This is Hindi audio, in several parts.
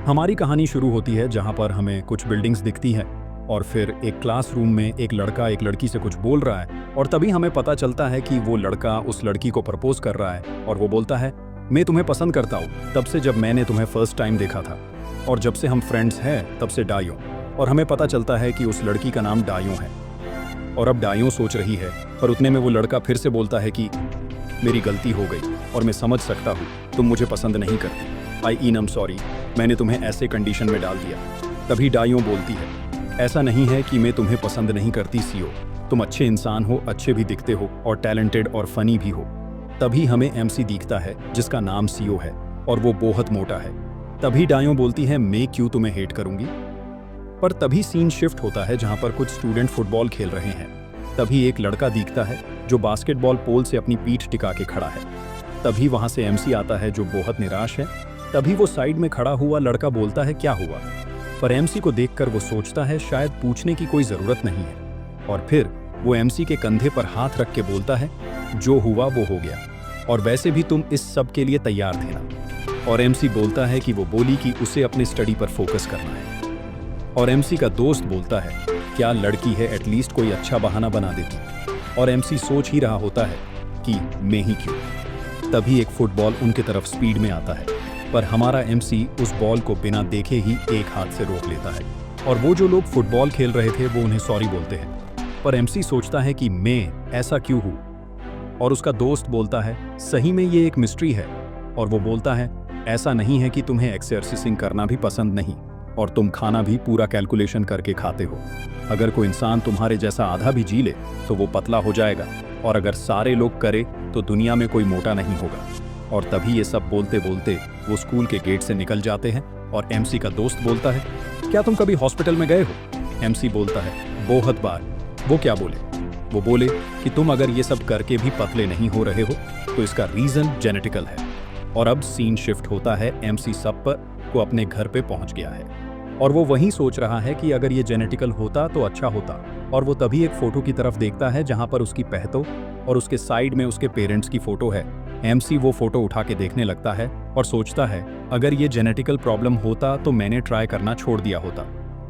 हमारी कहानी शुरू होती है जहाँ पर हमें कुछ बिल्डिंग्स दिखती हैं और फिर एक क्लासरूम में एक लड़का एक लड़की से कुछ बोल रहा है और तभी हमें पता चलता है कि वो लड़का उस लड़की को प्रपोज कर रहा है और वो बोलता है, मैं तुम्हें पसंद करता हूँ तब से जब मैंने तुम्हें फर्स्ट टाइम देखा था और जब से हम फ्रेंड्स हैं तब से डायों। और हमें पता चलता है कि उस लड़की का नाम डायों है और अब डायों सोच रही है, पर उतने में वो लड़का फिर से बोलता है कि मेरी गलती हो गई और मैं समझ सकता हूँ तुम मुझे पसंद नहीं करती। आई सॉरी, मैंने तुम्हें ऐसे कंडीशन में डाल दिया। तभी डायों बोलती है, ऐसा नहीं है कि मैं तुम्हें पसंद नहीं करती सीओ, तुम अच्छे इंसान हो, अच्छे भी दिखते हो और टैलेंटेड और फनी भी हो। तभी हमें एमसी दिखता है जिसका नाम सीओ है और वो बहुत मोटा है। तभी डायों बोलती है, मैं क्यों तुम्हें हेट करूंगी। पर तभी सीन शिफ्ट होता है जहां पर कुछ स्टूडेंट फुटबॉल खेल रहे हैं। तभी एक लड़का दिखता है जो बास्केटबॉल पोल से अपनी पीठ टिका के खड़ा है। तभी वहां से एमसी आता है जो बहुत निराश है। तभी वो साइड में खड़ा हुआ लड़का बोलता है, क्या हुआ। पर एमसी को देखकर वो सोचता है शायद पूछने की कोई जरूरत नहीं है और फिर वो एमसी के कंधे पर हाथ रख के बोलता है, जो हुआ वो हो गया और वैसे भी तुम इस सब के लिए तैयार थे ना। और एमसी बोलता है कि वो बोली कि उसे अपने स्टडी पर फोकस करना है। और एमसी का दोस्त बोलता है, क्या लड़की है, एटलीस्ट कोई अच्छा बहाना बना देती। और एमसी सोच ही रहा होता है कि मैं ही क्यों। तभी एक फुटबॉल उनके तरफ स्पीड में आता है, पर हमारा एमसी उस बॉल को बिना देखे ही एक हाथ से रोक लेता है और वो जो लोग फुटबॉल खेल रहे थे वो उन्हें सॉरी बोलते हैं। पर एमसी सोचता है कि मैं ऐसा क्यों हूँ। और उसका दोस्त बोलता है, सही में ये एक मिस्ट्री है। और वो बोलता है, ऐसा नहीं है कि तुम्हें एक्सरसाइजिंग करना भी पसंद नहीं और तुम खाना भी पूरा कैलकुलेशन करके खाते हो। अगर कोई इंसान तुम्हारे जैसा आधा भी जी ले तो वो पतला हो जाएगा और अगर सारे लोग करे तो दुनिया में कोई मोटा नहीं होगा। और तभी ये सब बोलते बोलते वो स्कूल के गेट से निकल जाते हैं और एमसी का दोस्त बोलता है, क्या तुम कभी हॉस्पिटल में गए हो। एमसी बोलता है, बहुत बार। वो क्या बोले, वो बोले कि तुम अगर ये सब करके भी पतले नहीं हो रहे हो तो इसका रीजन जेनेटिकल है। और अब सीन शिफ्ट होता है, एमसी सब पर को अपने घर पे पहुंच गया है और वो वहीं सोच रहा है कि अगर ये जेनेटिकल होता तो अच्छा होता। और वो तभी एक फोटो की तरफ देखता है जहां पर उसकी पहतो और उसके साइड में उसके पेरेंट्स की फोटो है। एमसी वो फोटो उठा के देखने लगता है और सोचता है, अगर ये जेनेटिकल प्रॉब्लम होता तो मैंने ट्राई करना छोड़ दिया होता।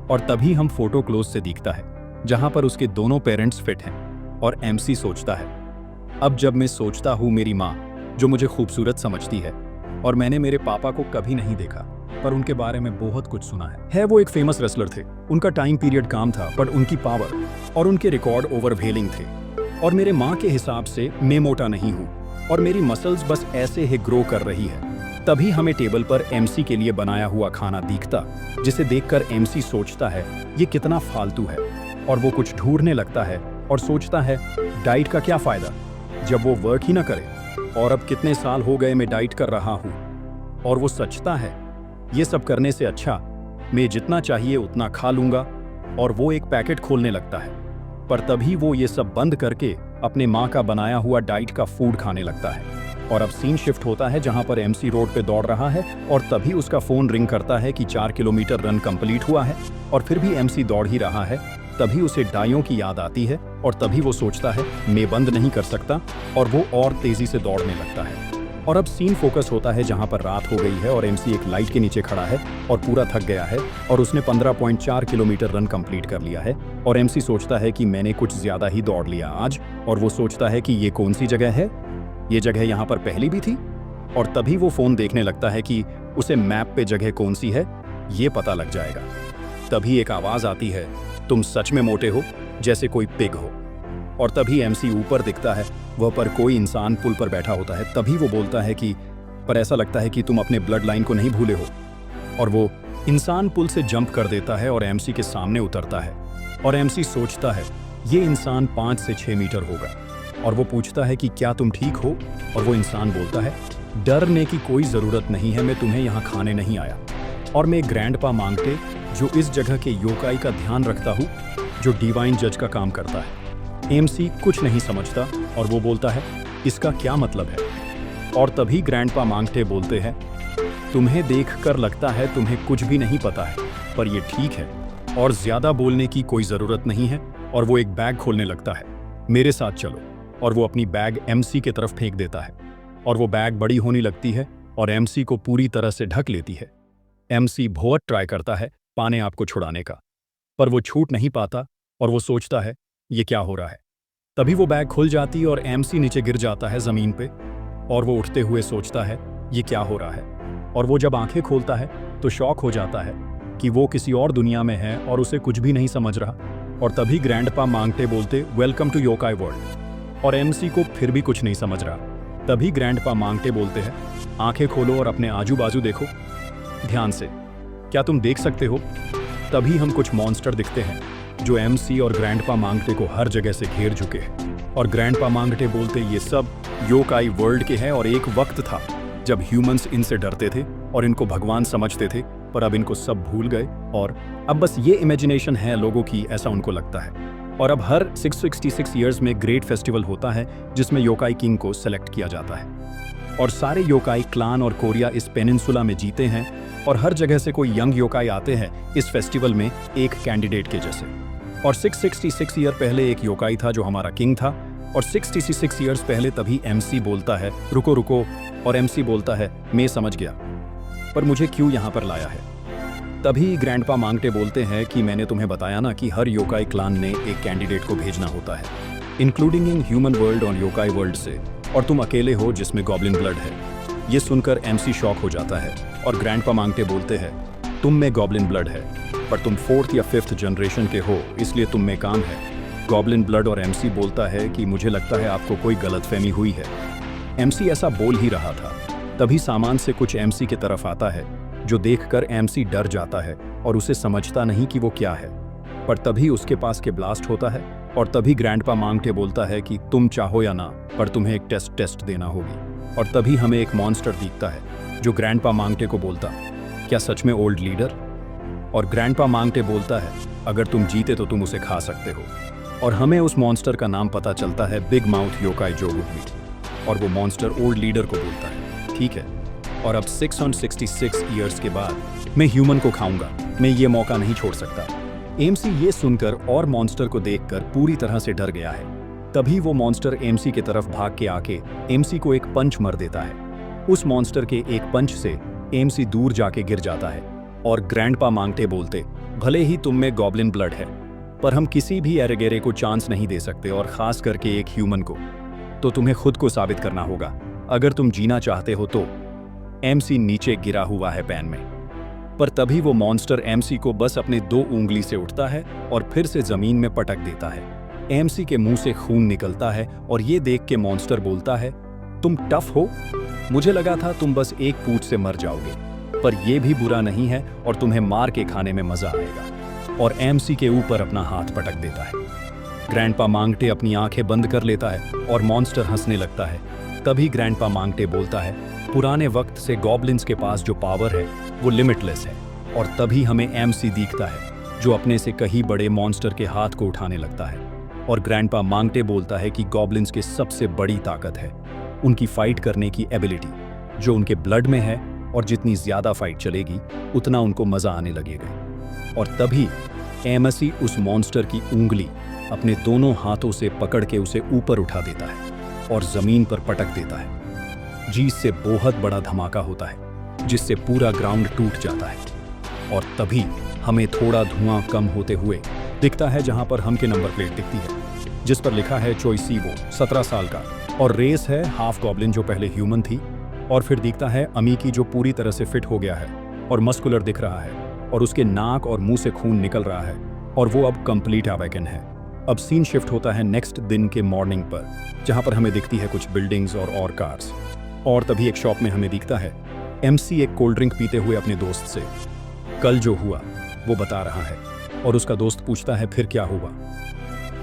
और तभी हम फोटो क्लोज से दिखता है जहां पर उसके दोनों पेरेंट्स फिट हैं और एमसी सोचता है, अब जब मैं सोचता हूँ मेरी माँ जो मुझे खूबसूरत समझती है और मैंने मेरे पापा को कभी नहीं देखा पर उनके बारे में बहुत कुछ सुना है। वो एक फेमस रेसलर थे, उनका टाइम पीरियड काम था पर उनकी पावर और उनके रिकॉर्ड ओवरवेलिंग थे। और मेरे माँ के हिसाब से मैं मोटा नहीं हूँ और मेरी मसल्स बस ऐसे ही ग्रो कर रही है। तभी हमें टेबल पर एमसी के लिए बनाया हुआ खाना दिखता, जिसे देखकर एमसी सोचता है ये कितना फालतू है और वो कुछ ढूंढने लगता है और सोचता है, डाइट का क्या फायदा जब वो वर्क ही ना करे। और अब कितने साल हो गए मैं डाइट कर रहा हूँ। और वो सोचता है, ये सब करने से अच्छा मैं जितना चाहिए उतना खा लूंगा। और वो एक पैकेट खोलने लगता है, पर तभी वो ये सब बंद करके अपने माँ का बनाया हुआ डाइट का फूड खाने लगता है। और अब सीन शिफ्ट होता है जहां पर एमसी रोड पे दौड़ रहा है और तभी उसका फोन रिंग करता है कि 4 किलोमीटर रन कंप्लीट हुआ है। और फिर भी एमसी दौड़ ही रहा है। तभी उसे डायों की याद आती है और तभी वो सोचता है, मैं बंद नहीं कर सकता और वो और तेजी से दौड़ने लगता है। और अब सीन फोकस होता है जहां पर रात हो गई है और एमसी एक लाइट के नीचे खड़ा है और पूरा थक गया है और उसने 15.4 किलोमीटर रन कंप्लीट कर लिया है। और एमसी सोचता है कि मैंने कुछ ज्यादा ही दौड़ लिया आज। और वो सोचता है कि ये कौन सी जगह है, ये जगह यहाँ पर पहले भी थी। और तभी वो फोन देखने लगता है कि उसे मैप पे जगह कौन सी है ये पता लग जाएगा। तभी एक आवाज आती है, तुम सच में मोटे हो, जैसे कोई पिग हो। और तभी एमसी ऊपर दिखता है, वह पर कोई इंसान पुल पर बैठा होता है। तभी वो बोलता है कि पर ऐसा लगता है कि तुम अपने ब्लड लाइन को नहीं भूले हो। और वो इंसान पुल से जंप कर देता है और एमसी के सामने उतरता है। और एमसी सोचता है ये इंसान 5 से 6 मीटर होगा। और वो पूछता है कि क्या तुम ठीक हो। और वो इंसान बोलता है, डरने की कोई जरूरत नहीं है, मैं तुम्हें यहाँ खाने नहीं आया और मैं ग्रैंडपा मांगते जो इस जगह के योकाई का ध्यान रखता हूँ, जो डिवाइन जज का काम करता है। एमसी कुछ नहीं समझता और वो बोलता है, इसका क्या मतलब है। और तभी ग्रैंडपा मांगते बोलते हैं, तुम्हें देखकर लगता है तुम्हें कुछ भी नहीं पता है, पर ये ठीक है और ज्यादा बोलने की कोई जरूरत नहीं है। और वो एक बैग खोलने लगता है, मेरे साथ चलो। और वो अपनी बैग एमसी के तरफ फेंक देता है और वो बैग बड़ी होने लगती है और एमसी को पूरी तरह से ढक लेती है। एमसी बहुत ट्राई करता है पाने आपको छुड़ाने का, पर वो छूट नहीं पाता और वो सोचता है ये क्या हो रहा है। तभी वो बैग खुल जाती और एमसी नीचे गिर जाता है ज़मीन पे और वो उठते हुए सोचता है ये क्या हो रहा है। और वो जब आंखें खोलता है तो शॉक हो जाता है कि वो किसी और दुनिया में है और उसे कुछ भी नहीं समझ रहा। और तभी ग्रैंडपा मांगते बोलते वेलकम टू योकाई वर्ल्ड, और एमसी को फिर भी कुछ नहीं समझ रहा। तभी ग्रैंडपा मांगते बोलते हैं आंखें खोलो और अपने आजू बाजू देखो ध्यान से, क्या तुम देख सकते हो। तभी हम कुछ मॉन्स्टर दिखते हैं जो एमसी और ग्रैंडपा मांगटे को हर जगह से घेर चुके हैं। और ग्रैंडपा मांगटे बोलते ये सब योकाई वर्ल्ड के हैं और एक वक्त था जब ह्यूमंस इनसे डरते थे और इनको भगवान समझते थे, पर अब इनको सब भूल गए और अब बस ये इमेजिनेशन है लोगों की, ऐसा उनको लगता है। और अब हर 666 ईयर्स में ग्रेट फेस्टिवल होता है जिसमें योकाई किंग को सेलेक्ट किया जाता है और सारे योकाई क्लान और कोरिया इस पेनिनसुला में जीते हैं और हर जगह से कोई यंग योकाई आते हैं इस फेस्टिवल में एक कैंडिडेट के जैसे। और 666 ईयर पहले एक योकाई था जो हमारा किंग था और 666 ईयर्स पहले तभी एमसी बोलता है रुको रुको, और एमसी बोलता है मैं समझ गया, पर मुझे क्यों यहाँ पर लाया है। तभी ग्रैंडपा मांगटे बोलते हैं कि मैंने तुम्हें बताया ना कि हर योकाई क्लान ने एक कैंडिडेट को भेजना होता है, इंक्लूडिंग इन ह्यूमन वर्ल्ड और योकाई वर्ल्ड से, और तुम अकेले हो जिसमें गॉब्लिन ब्लड है। ये सुनकर एमसी शॉक हो जाता है और ग्रैंडपा मांगटे बोलते हैं तुम में गॉब्लिन ब्लड है, पर तुम 4th या 5th जनरेशन के हो, इसलिए तुम में काम है गॉब्लिन ब्लड। और एमसी बोलता है कि मुझे लगता है आपको कोई गलतफहमी हुई है। एमसी ऐसा बोल ही रहा था, तभी सामान से कुछ एमसी की तरफ आता है जो देखकर एमसी डर जाता है और उसे समझता नहीं कि वो क्या है। पर तभी उसके पास के ब्लास्ट होता है और तभी ग्रैंडपा मांगटे बोलता है कि तुम चाहो या ना, पर तुम्हें एक टेस्ट देना होगी। और तभी हमें एक मॉन्स्टर दिखता है जो ग्रैंडपा मांगटे को बोलता क्या सच में ओल्ड लीडर। और ग्रैंडपा मांगटे बोलता है अगर तुम जीते तो तुम उसे खा सकते हो। और हमें उस मॉन्स्टर का नाम पता चलता है बिग माउथ योकाई जोगुटमी, और वो मॉन्स्टर ओल्ड लीडर को बोलता है ठीक है, और अब 666 ईयर्स के बाद मैं ह्यूमन को खाऊंगा, मैं ये मौका नहीं छोड़ सकता। एमसी ये सुनकर और मॉन्स्टर को देखकर पूरी तरह से डर गया है। तभी वो मॉन्स्टर एमसी की तरफ भाग के आके एमसी को एक पंच मार देता है। उस मॉन्स्टर के एक पंच से एमसी दूर जाके गिर जाता है और ग्रैंडपा मांगटे बोलते भले ही तुम में गॉब्लिन ब्लड है, पर हम किसी भी एरेगेरे को चांस नहीं दे सकते, और खास करके एक ह्यूमन को, तो तुम्हें खुद को साबित करना होगा अगर तुम जीना चाहते हो तो। एमसी नीचे गिरा हुआ है पैन में, पर तभी वो मॉन्स्टर एमसी को बस अपने 2 उंगली से उठता है और फिर से जमीन में पटक देता है। एमसी के मुंह से खून निकलता है और ये देख के मॉन्स्टर बोलता है तुम टफ हो, मुझे लगा था तुम बस एक पूंछ से मर जाओगे, पर यह भी बुरा नहीं है और तुम्हें मार के खाने में मजा आएगा। और एमसी के ऊपर अपना हाथ पटक देता है। ग्रैंडपा मांगटे अपनी आंखें बंद कर लेता है और मॉन्स्टर हंसने लगता है। तभी ग्रैंडपा मांगटे बोलता है पुराने वक्त से गॉब्लिन्स के पास जो पावर है वो लिमिटलेस है। और तभी हमें एमसी दिखता है जो अपने से कहीं बड़े मॉन्स्टर के हाथ को उठाने लगता है। और ग्रैंडपा मांगटे बोलता है कि गॉब्लिन्स की सबसे बड़ी ताकत है उनकी फाइट करने की एबिलिटी, जो उनके ब्लड में है, और जितनी ज्यादा फाइट चलेगी उतना उनको मजा आने लगेगा। और तभी एमसी उस मॉन्स्टर की उंगली अपने दोनों हाथों से पकड़ के उसे ऊपर उठा देता है और जमीन पर पटक देता है, जिससे बहुत बड़ा धमाका होता है जिससे पूरा ग्राउंड टूट जाता है। और तभी हमें थोड़ा धुआं कम होते हुए दिखता है जहां पर हम के नंबर प्लेट दिखती है जिस पर लिखा है चोइसीवो 17 साल का, और रेस है हाफ गॉब्लिन जो पहले ह्यूमन थी। और फिर दिखता है अमीकी जो पूरी तरह से फिट हो गया है और मस्कुलर दिख रहा है और उसके नाक और मुंह से खून निकल रहा है और वो अब कंप्लीट अवेकन है। अब सीन शिफ्ट होता है नेक्स्ट दिन के मॉर्निंग पर, जहां पर हमें दिखती है कुछ बिल्डिंग्स और कार्स। और तभी एक शॉप में हमें दिखता है एमसी एक कोल्ड ड्रिंक पीते हुए अपने दोस्त से कल जो हुआ वो बता रहा है। और उसका दोस्त पूछता है फिर क्या हुआ,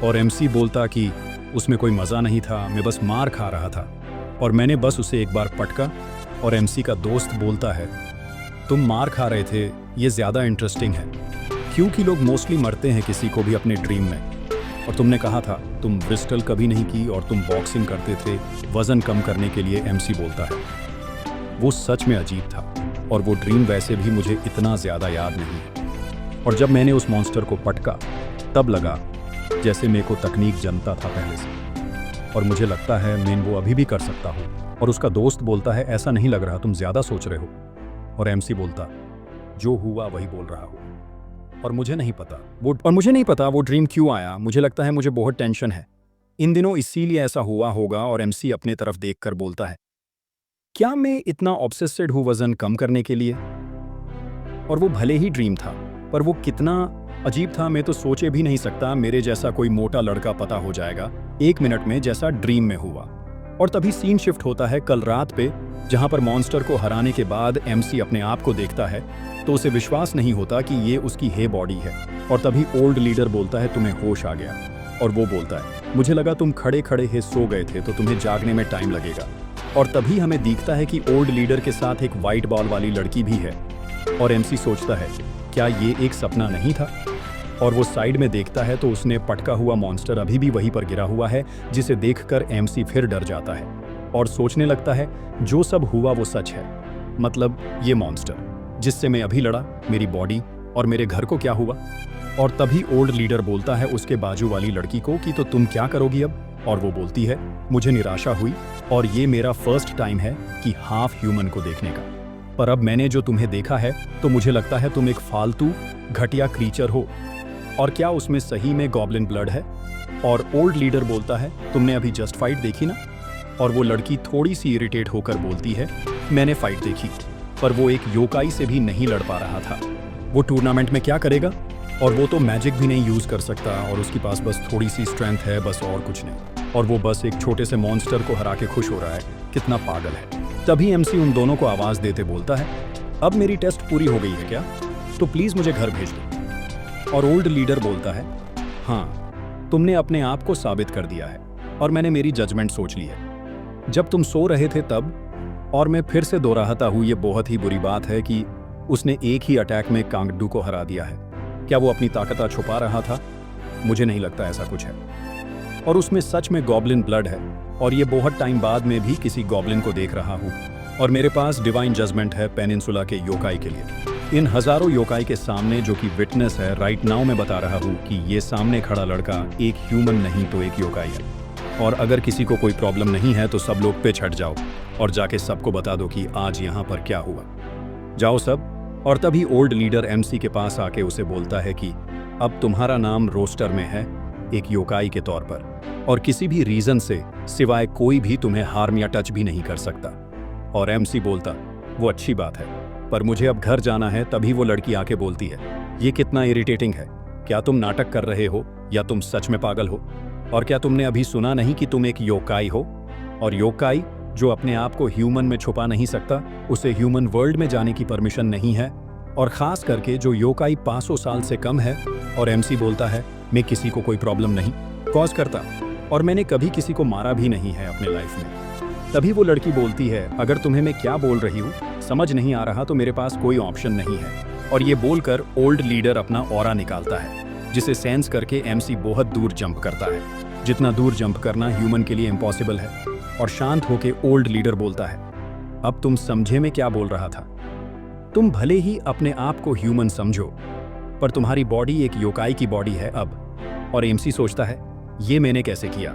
और एमसी बोलता कि उसमें कोई मज़ा नहीं था, मैं बस मार खा रहा था और मैंने बस उसे एक बार पटका। और एमसी का दोस्त बोलता है तुम मार खा रहे थे, ये ज़्यादा इंटरेस्टिंग है, क्योंकि लोग मोस्टली मरते हैं किसी को भी अपने ड्रीम में, और तुमने कहा था तुम ब्रिस्टल कभी नहीं की और तुम बॉक्सिंग करते थे वज़न कम करने के लिए। एमसी बोलता है वो सच में अजीब था और वो ड्रीम वैसे भी मुझे इतना ज़्यादा याद नहीं है, और जब मैंने उस मॉन्स्टर को पटका तब लगा जैसे मेरे को तकनीक जनता था पहले से, और मुझे लगता है मैं वो अभी भी कर सकता हूँ। और उसका दोस्त बोलता है ऐसा नहीं लग रहा, तुम ज़्यादा सोच रहे हो। और एमसी बोलता जो हुआ वही बोल रहा हूँ। और मुझे नहीं पता वो ड्रीम क्यों आया। मुझे लगता है मुझे बहुत टेंशन है इन दिनों, इसीलिए ऐसा हुआ होगा। और एमसी अपने तरफ देखकर बोलता है, क्या मैं इतना ऑब्सेस्ड हूँ वजन कम करने के लिए? और वो भले ही ड्रीम था, पर वो कितना अजीब था मैं तो सोचे भी नहीं सकता। मेरे जैसा कोई मोटा लड़का पता हो जाएगा 1 मिनट में, जैसा ड्रीम में हुआ। और तभी सीन शिफ्ट होता है कल रात पे, जहां पर मॉन्स्टर को हराने के बाद एमसी अपने आप को देखता है तो उसे विश्वास नहीं होता कि ये उसकी हे बॉडी है। और तभी ओल्ड लीडर बोलता है, तुम्हें होश आ गया? और वो बोलता है, मुझे लगा तुम खड़े खड़े ही सो गए थे तो तुम्हें जागने में टाइम लगेगा। और तभी हमें दिखता है कि ओल्ड लीडर के साथ एक वाइट बॉल वाली लड़की भी है। और एमसी सोचता है, क्या ये एक सपना नहीं था? और वो साइड में देखता है तो उसने पटका हुआ मॉन्स्टर अभी भी वहीं पर गिरा हुआ है, जिसे देखकर एमसी फिर डर जाता है और सोचने लगता है, जो सब हुआ वो सच है। मतलब ये मॉन्स्टर जिससे मैं अभी लड़ा, मेरी बॉडी और मेरे घर को क्या हुआ? और तभी ओल्ड लीडर बोलता है उसके बाजू वाली लड़की को कि तो तुम क्या करोगी अब? और वो बोलती है, मुझे निराशा हुई और ये मेरा फर्स्ट टाइम है कि हाफ ह्यूमन को देखने का। पर अब मैंने जो तुम्हें देखा है तो मुझे लगता है तुम एक फालतू घटिया क्रीचर हो। और क्या उसमें सही में गॉब्लिन ब्लड है? और ओल्ड लीडर बोलता है, तुमने अभी जस्ट फाइट देखी ना? और वो लड़की थोड़ी सी इरिटेट होकर बोलती है, मैंने फाइट देखी, पर वो एक योकाई से भी नहीं लड़ पा रहा था। वो टूर्नामेंट में क्या करेगा? और वो तो मैजिक भी नहीं यूज कर सकता और उसके पास बस थोड़ी सी स्ट्रेंथ है, बस और कुछ नहीं। और वो बस एक छोटे से मॉन्स्टर को हरा के खुश हो रहा है। कितना पागल है। तभी एमसी उन दोनों को आवाज देते बोलता है, अब मेरी टेस्ट पूरी हो गई है क्या? तो प्लीज मुझे घर भेज दो। और ओल्ड लीडर बोलता है, हाँ, तुमने अपने आप को साबित कर दिया है और मैंने मेरी जजमेंट सोच ली है। जब तुम सो रहे थे तब, और मैं फिर से दोहराता हूँ, ये बहुत ही बुरी बात है कि उसने एक ही अटैक में कांगडू को हरा दिया है। क्या वो अपनी ताकत छुपा रहा था? मुझे नहीं लगता ऐसा कुछ है। और उसमें सच में गॉब्लिन ब्लड है और ये बहुत टाइम बाद में भी किसी गॉब्लिन को देख रहा हूँ। और मेरे पास डिवाइन जजमेंट है पेनिनसुला के योकाई के लिए। इन हजारों योकाई के सामने जो कि विटनेस है, राइट नाउ मैं बता रहा हूँ कि ये सामने खड़ा लड़का एक ह्यूमन नहीं तो एक योकाई है। और अगर किसी को कोई प्रॉब्लम नहीं है तो सब लोग पिछ हट जाओ और जाके सबको बता दो कि आज यहाँ पर क्या हुआ। जाओ सब। और तभी ओल्ड लीडर एमसी के पास आके उसे बोलता है कि अब तुम्हारा नाम रोस्टर में है एक योकाई के तौर पर, और किसी भी रीजन से सिवाय कोई भी तुम्हें हार्म या टच भी नहीं कर सकता। और एमसी बोलता, वो अच्छी बात है, पर मुझे अब घर जाना है। तभी वो लड़की आके बोलती है, ये कितना इरिटेटिंग है। क्या तुम नाटक कर रहे हो या तुम सच में पागल हो? और क्या तुमने अभी सुना नहीं कि तुम एक योकाई हो? और योकाई जो अपने आप को ह्यूमन में छुपा नहीं सकता, उसे ह्यूमन वर्ल्ड में जाने की परमिशन नहीं है, और खास करके जो योकाई 500 साल से कम है। और एमसी बोलता है, मैं किसी को कोई प्रॉब्लम नहीं कॉज करता और मैंने कभी किसी को मारा भी नहीं है अपने लाइफ में। तभी वो लड़की बोलती है, अगर तुम्हें मैं क्या बोल रही हूँ समझ नहीं आ रहा तो मेरे पास कोई ऑप्शन नहीं है। और ये बोलकर ओल्ड लीडर अपना ऑरा निकालता है, जिसे सेंस करके एमसी बहुत दूर जंप करता है, जितना दूर जंप करना ह्यूमन के लिए इम्पॉसिबल है। और शांत होके ओल्ड लीडर बोलता है, अब तुम समझे मैं क्या बोल रहा था? तुम भले ही अपने आप को ह्यूमन समझो, पर तुम्हारी बॉडी एक योकाई की बॉडी है अब। और एमसी सोचता है, ये मैंने कैसे किया?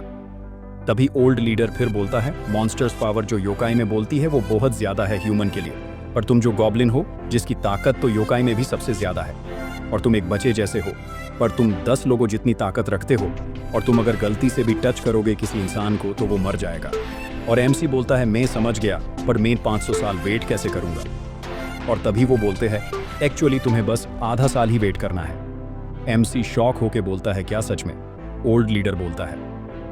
तभी ओल्ड लीडर फिर बोलता है, मॉन्स्टर्स पावर जो योकाई में बोलती है वो बहुत ज्यादा है ह्यूमन के लिए, पर तुम जो गॉब्लिन हो जिसकी ताकत तो योकाई में भी सबसे ज्यादा है, और तुम एक बच्चे जैसे हो, पर तुम 10 लोगों जितनी ताकत रखते हो, और तुम अगर गलती से भी टच करोगे किसी इंसान को तो वो मर जाएगा। और एमसी बोलता है, मैं समझ गया, पर मैं 500 साल वेट कैसे करूंगा? और तभी वो बोलते हैं, एक्चुअली तुम्हें बस आधा साल ही वेट करना है। एमसी शॉक होके बोलता है, क्या सच में? ओल्ड लीडर बोलता है,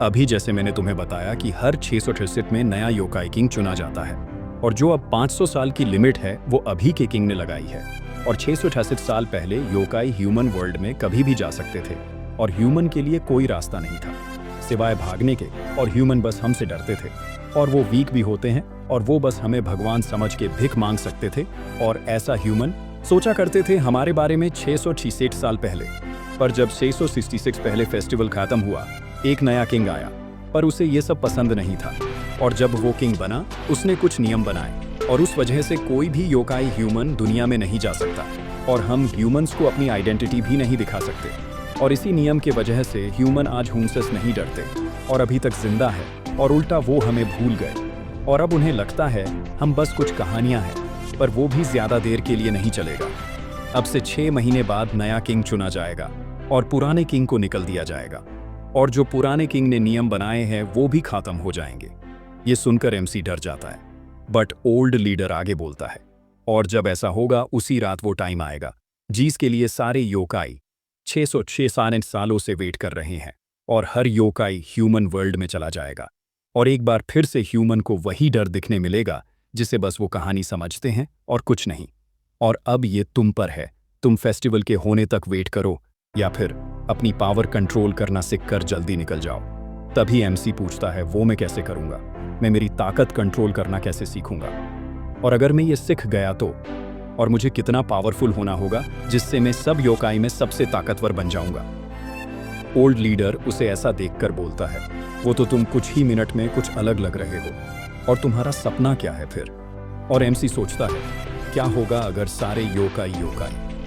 अभी जैसे मैंने तुम्हें बताया कि हर 668 में नया योकाई किंग चुना जाता है, और जो अब 500 साल की लिमिट है वो अभी के किंग ने लगाई है। और 668 साल पहले योकाई ह्यूमन वर्ल्ड में कभी भी जा सकते थे, और ह्यूमन के लिए कोई रास्ता नहीं था सिवाय भागने के, और ह्यूमन बस हमसे डरते थे, और वो वीक भी होते हैं, और वो बस हमें भगवान समझ के भिख मांग सकते थे। और ऐसा ह्यूमन सोचा करते थे हमारे बारे में 666 साल पहले। पर जब 666 पहले फेस्टिवल खत्म हुआ, एक नया किंग आया, पर उसे ये सब पसंद नहीं था। और जब वो किंग बना, उसने कुछ नियम बनाए, और उस वजह से कोई भी योकाई ह्यूमन दुनिया में नहीं जा सकता, और हम ह्यूमंस को अपनी आइडेंटिटी भी नहीं दिखा सकते। और इसी नियम की वजह से ह्यूमन आज हमसे नहीं डरते और अभी तक जिंदा है, और उल्टा वो हमें भूल गए। और अब उन्हें लगता है हम बस कुछ कहानियां हैं, पर वो भी ज्यादा देर के लिए नहीं चलेगा। अब से 6 महीने बाद नया किंग चुना जाएगा और पुराने किंग को निकल दिया जाएगा, और जो पुराने किंग ने नियम बनाए हैं वो भी खत्म हो जाएंगे। ये सुनकर एमसी डर जाता है, बट ओल्ड लीडर आगे बोलता है, और जब ऐसा होगा उसी रात वो टाइम आएगा जिसके लिए सारे योकाई 606 सालों से वेट कर रहे हैं, और हर योकाई ह्यूमन वर्ल्ड में चला जाएगा, और एक बार फिर से ह्यूमन को वही डर दिखने मिलेगा जिसे बस वो कहानी समझते हैं और कुछ नहीं। और अब ये तुम पर है, तुम फेस्टिवल के होने तक वेट करो या फिर अपनी पावर कंट्रोल करना सीखकर जल्दी निकल जाओ। तभी एमसी पूछता है, वो मैं कैसे करूंगा? मैं मेरी ताकत कंट्रोल करना कैसे सीखूंगा? और अगर मैं ये सीख गया तो? और मुझे कितना पावरफुल होना होगा जिससे मैं सब योकाई में सबसे ताकतवर बन जाऊंगा? ओल्ड लीडर उसे ऐसा देखकर बोलता है, वो तो तुम कुछ ही मिनट में कुछ अलग लग रहे हो, और तुम्हारा सपना क्या है फिर? और एमसी सोचता है, क्या होगा अगर सारे योकाई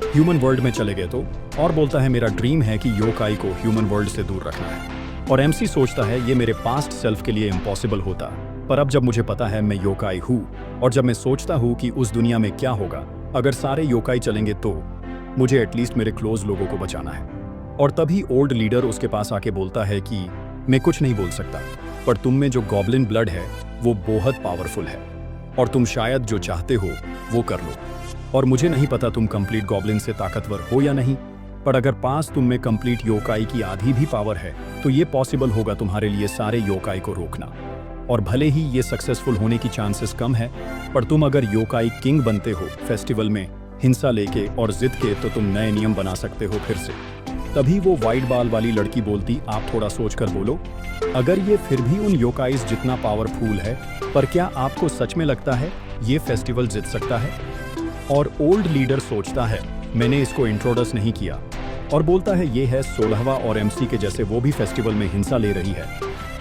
ह्यूमन वर्ल्ड में चले गए तो? और बोलता है, मेरा ड्रीम है कि योकाई को ह्यूमन वर्ल्ड से दूर रखना है। और एमसी सोचता है, ये मेरे पास्ट सेल्फ के लिए इम्पॉसिबल होता, पर अब जब मुझे पता है मैं योकाई हूँ, और जब मैं सोचता हूँ कि उस दुनिया में क्या होगा अगर सारे योकाई चलेंगे, तो मुझे एटलीस्ट मेरे क्लोज लोगों को बचाना है। और तभी ओल्ड लीडर उसके पास आके बोलता है कि मैं कुछ नहीं बोल सकता, पर तुम में जो गॉब्लिन ब्लड है वो बहुत पावरफुल है, और तुम शायद जो चाहते हो वो कर लो। और मुझे नहीं पता तुम कंप्लीट गॉब्लिन से ताकतवर हो या नहीं, पर अगर पास तुम में कंप्लीट योकाई की आधी भी पावर है तो ये पॉसिबल होगा तुम्हारे लिए सारे योकाई को रोकना। और भले ही ये सक्सेसफुल होने की चांसेस कम है, पर तुम अगर योकाई किंग बनते हो फेस्टिवल में हिंसा लेके और जिद के, तो तुम नए नियम बना सकते हो फिर से। तभी वो वाइट बाल वाली लड़की बोलती, आप थोड़ा सोच कर बोलो, अगर ये फिर भी उन योकाइज जितना पावरफुल है, पर क्या आपको सच में लगता है ये फेस्टिवल जीत सकता है? और ओल्ड लीडर सोचता है, मैंने इसको इंट्रोड्यूस नहीं किया, और बोलता है, ये है 16वां और एमसी के जैसे वो भी फेस्टिवल में हिंसा ले रही है,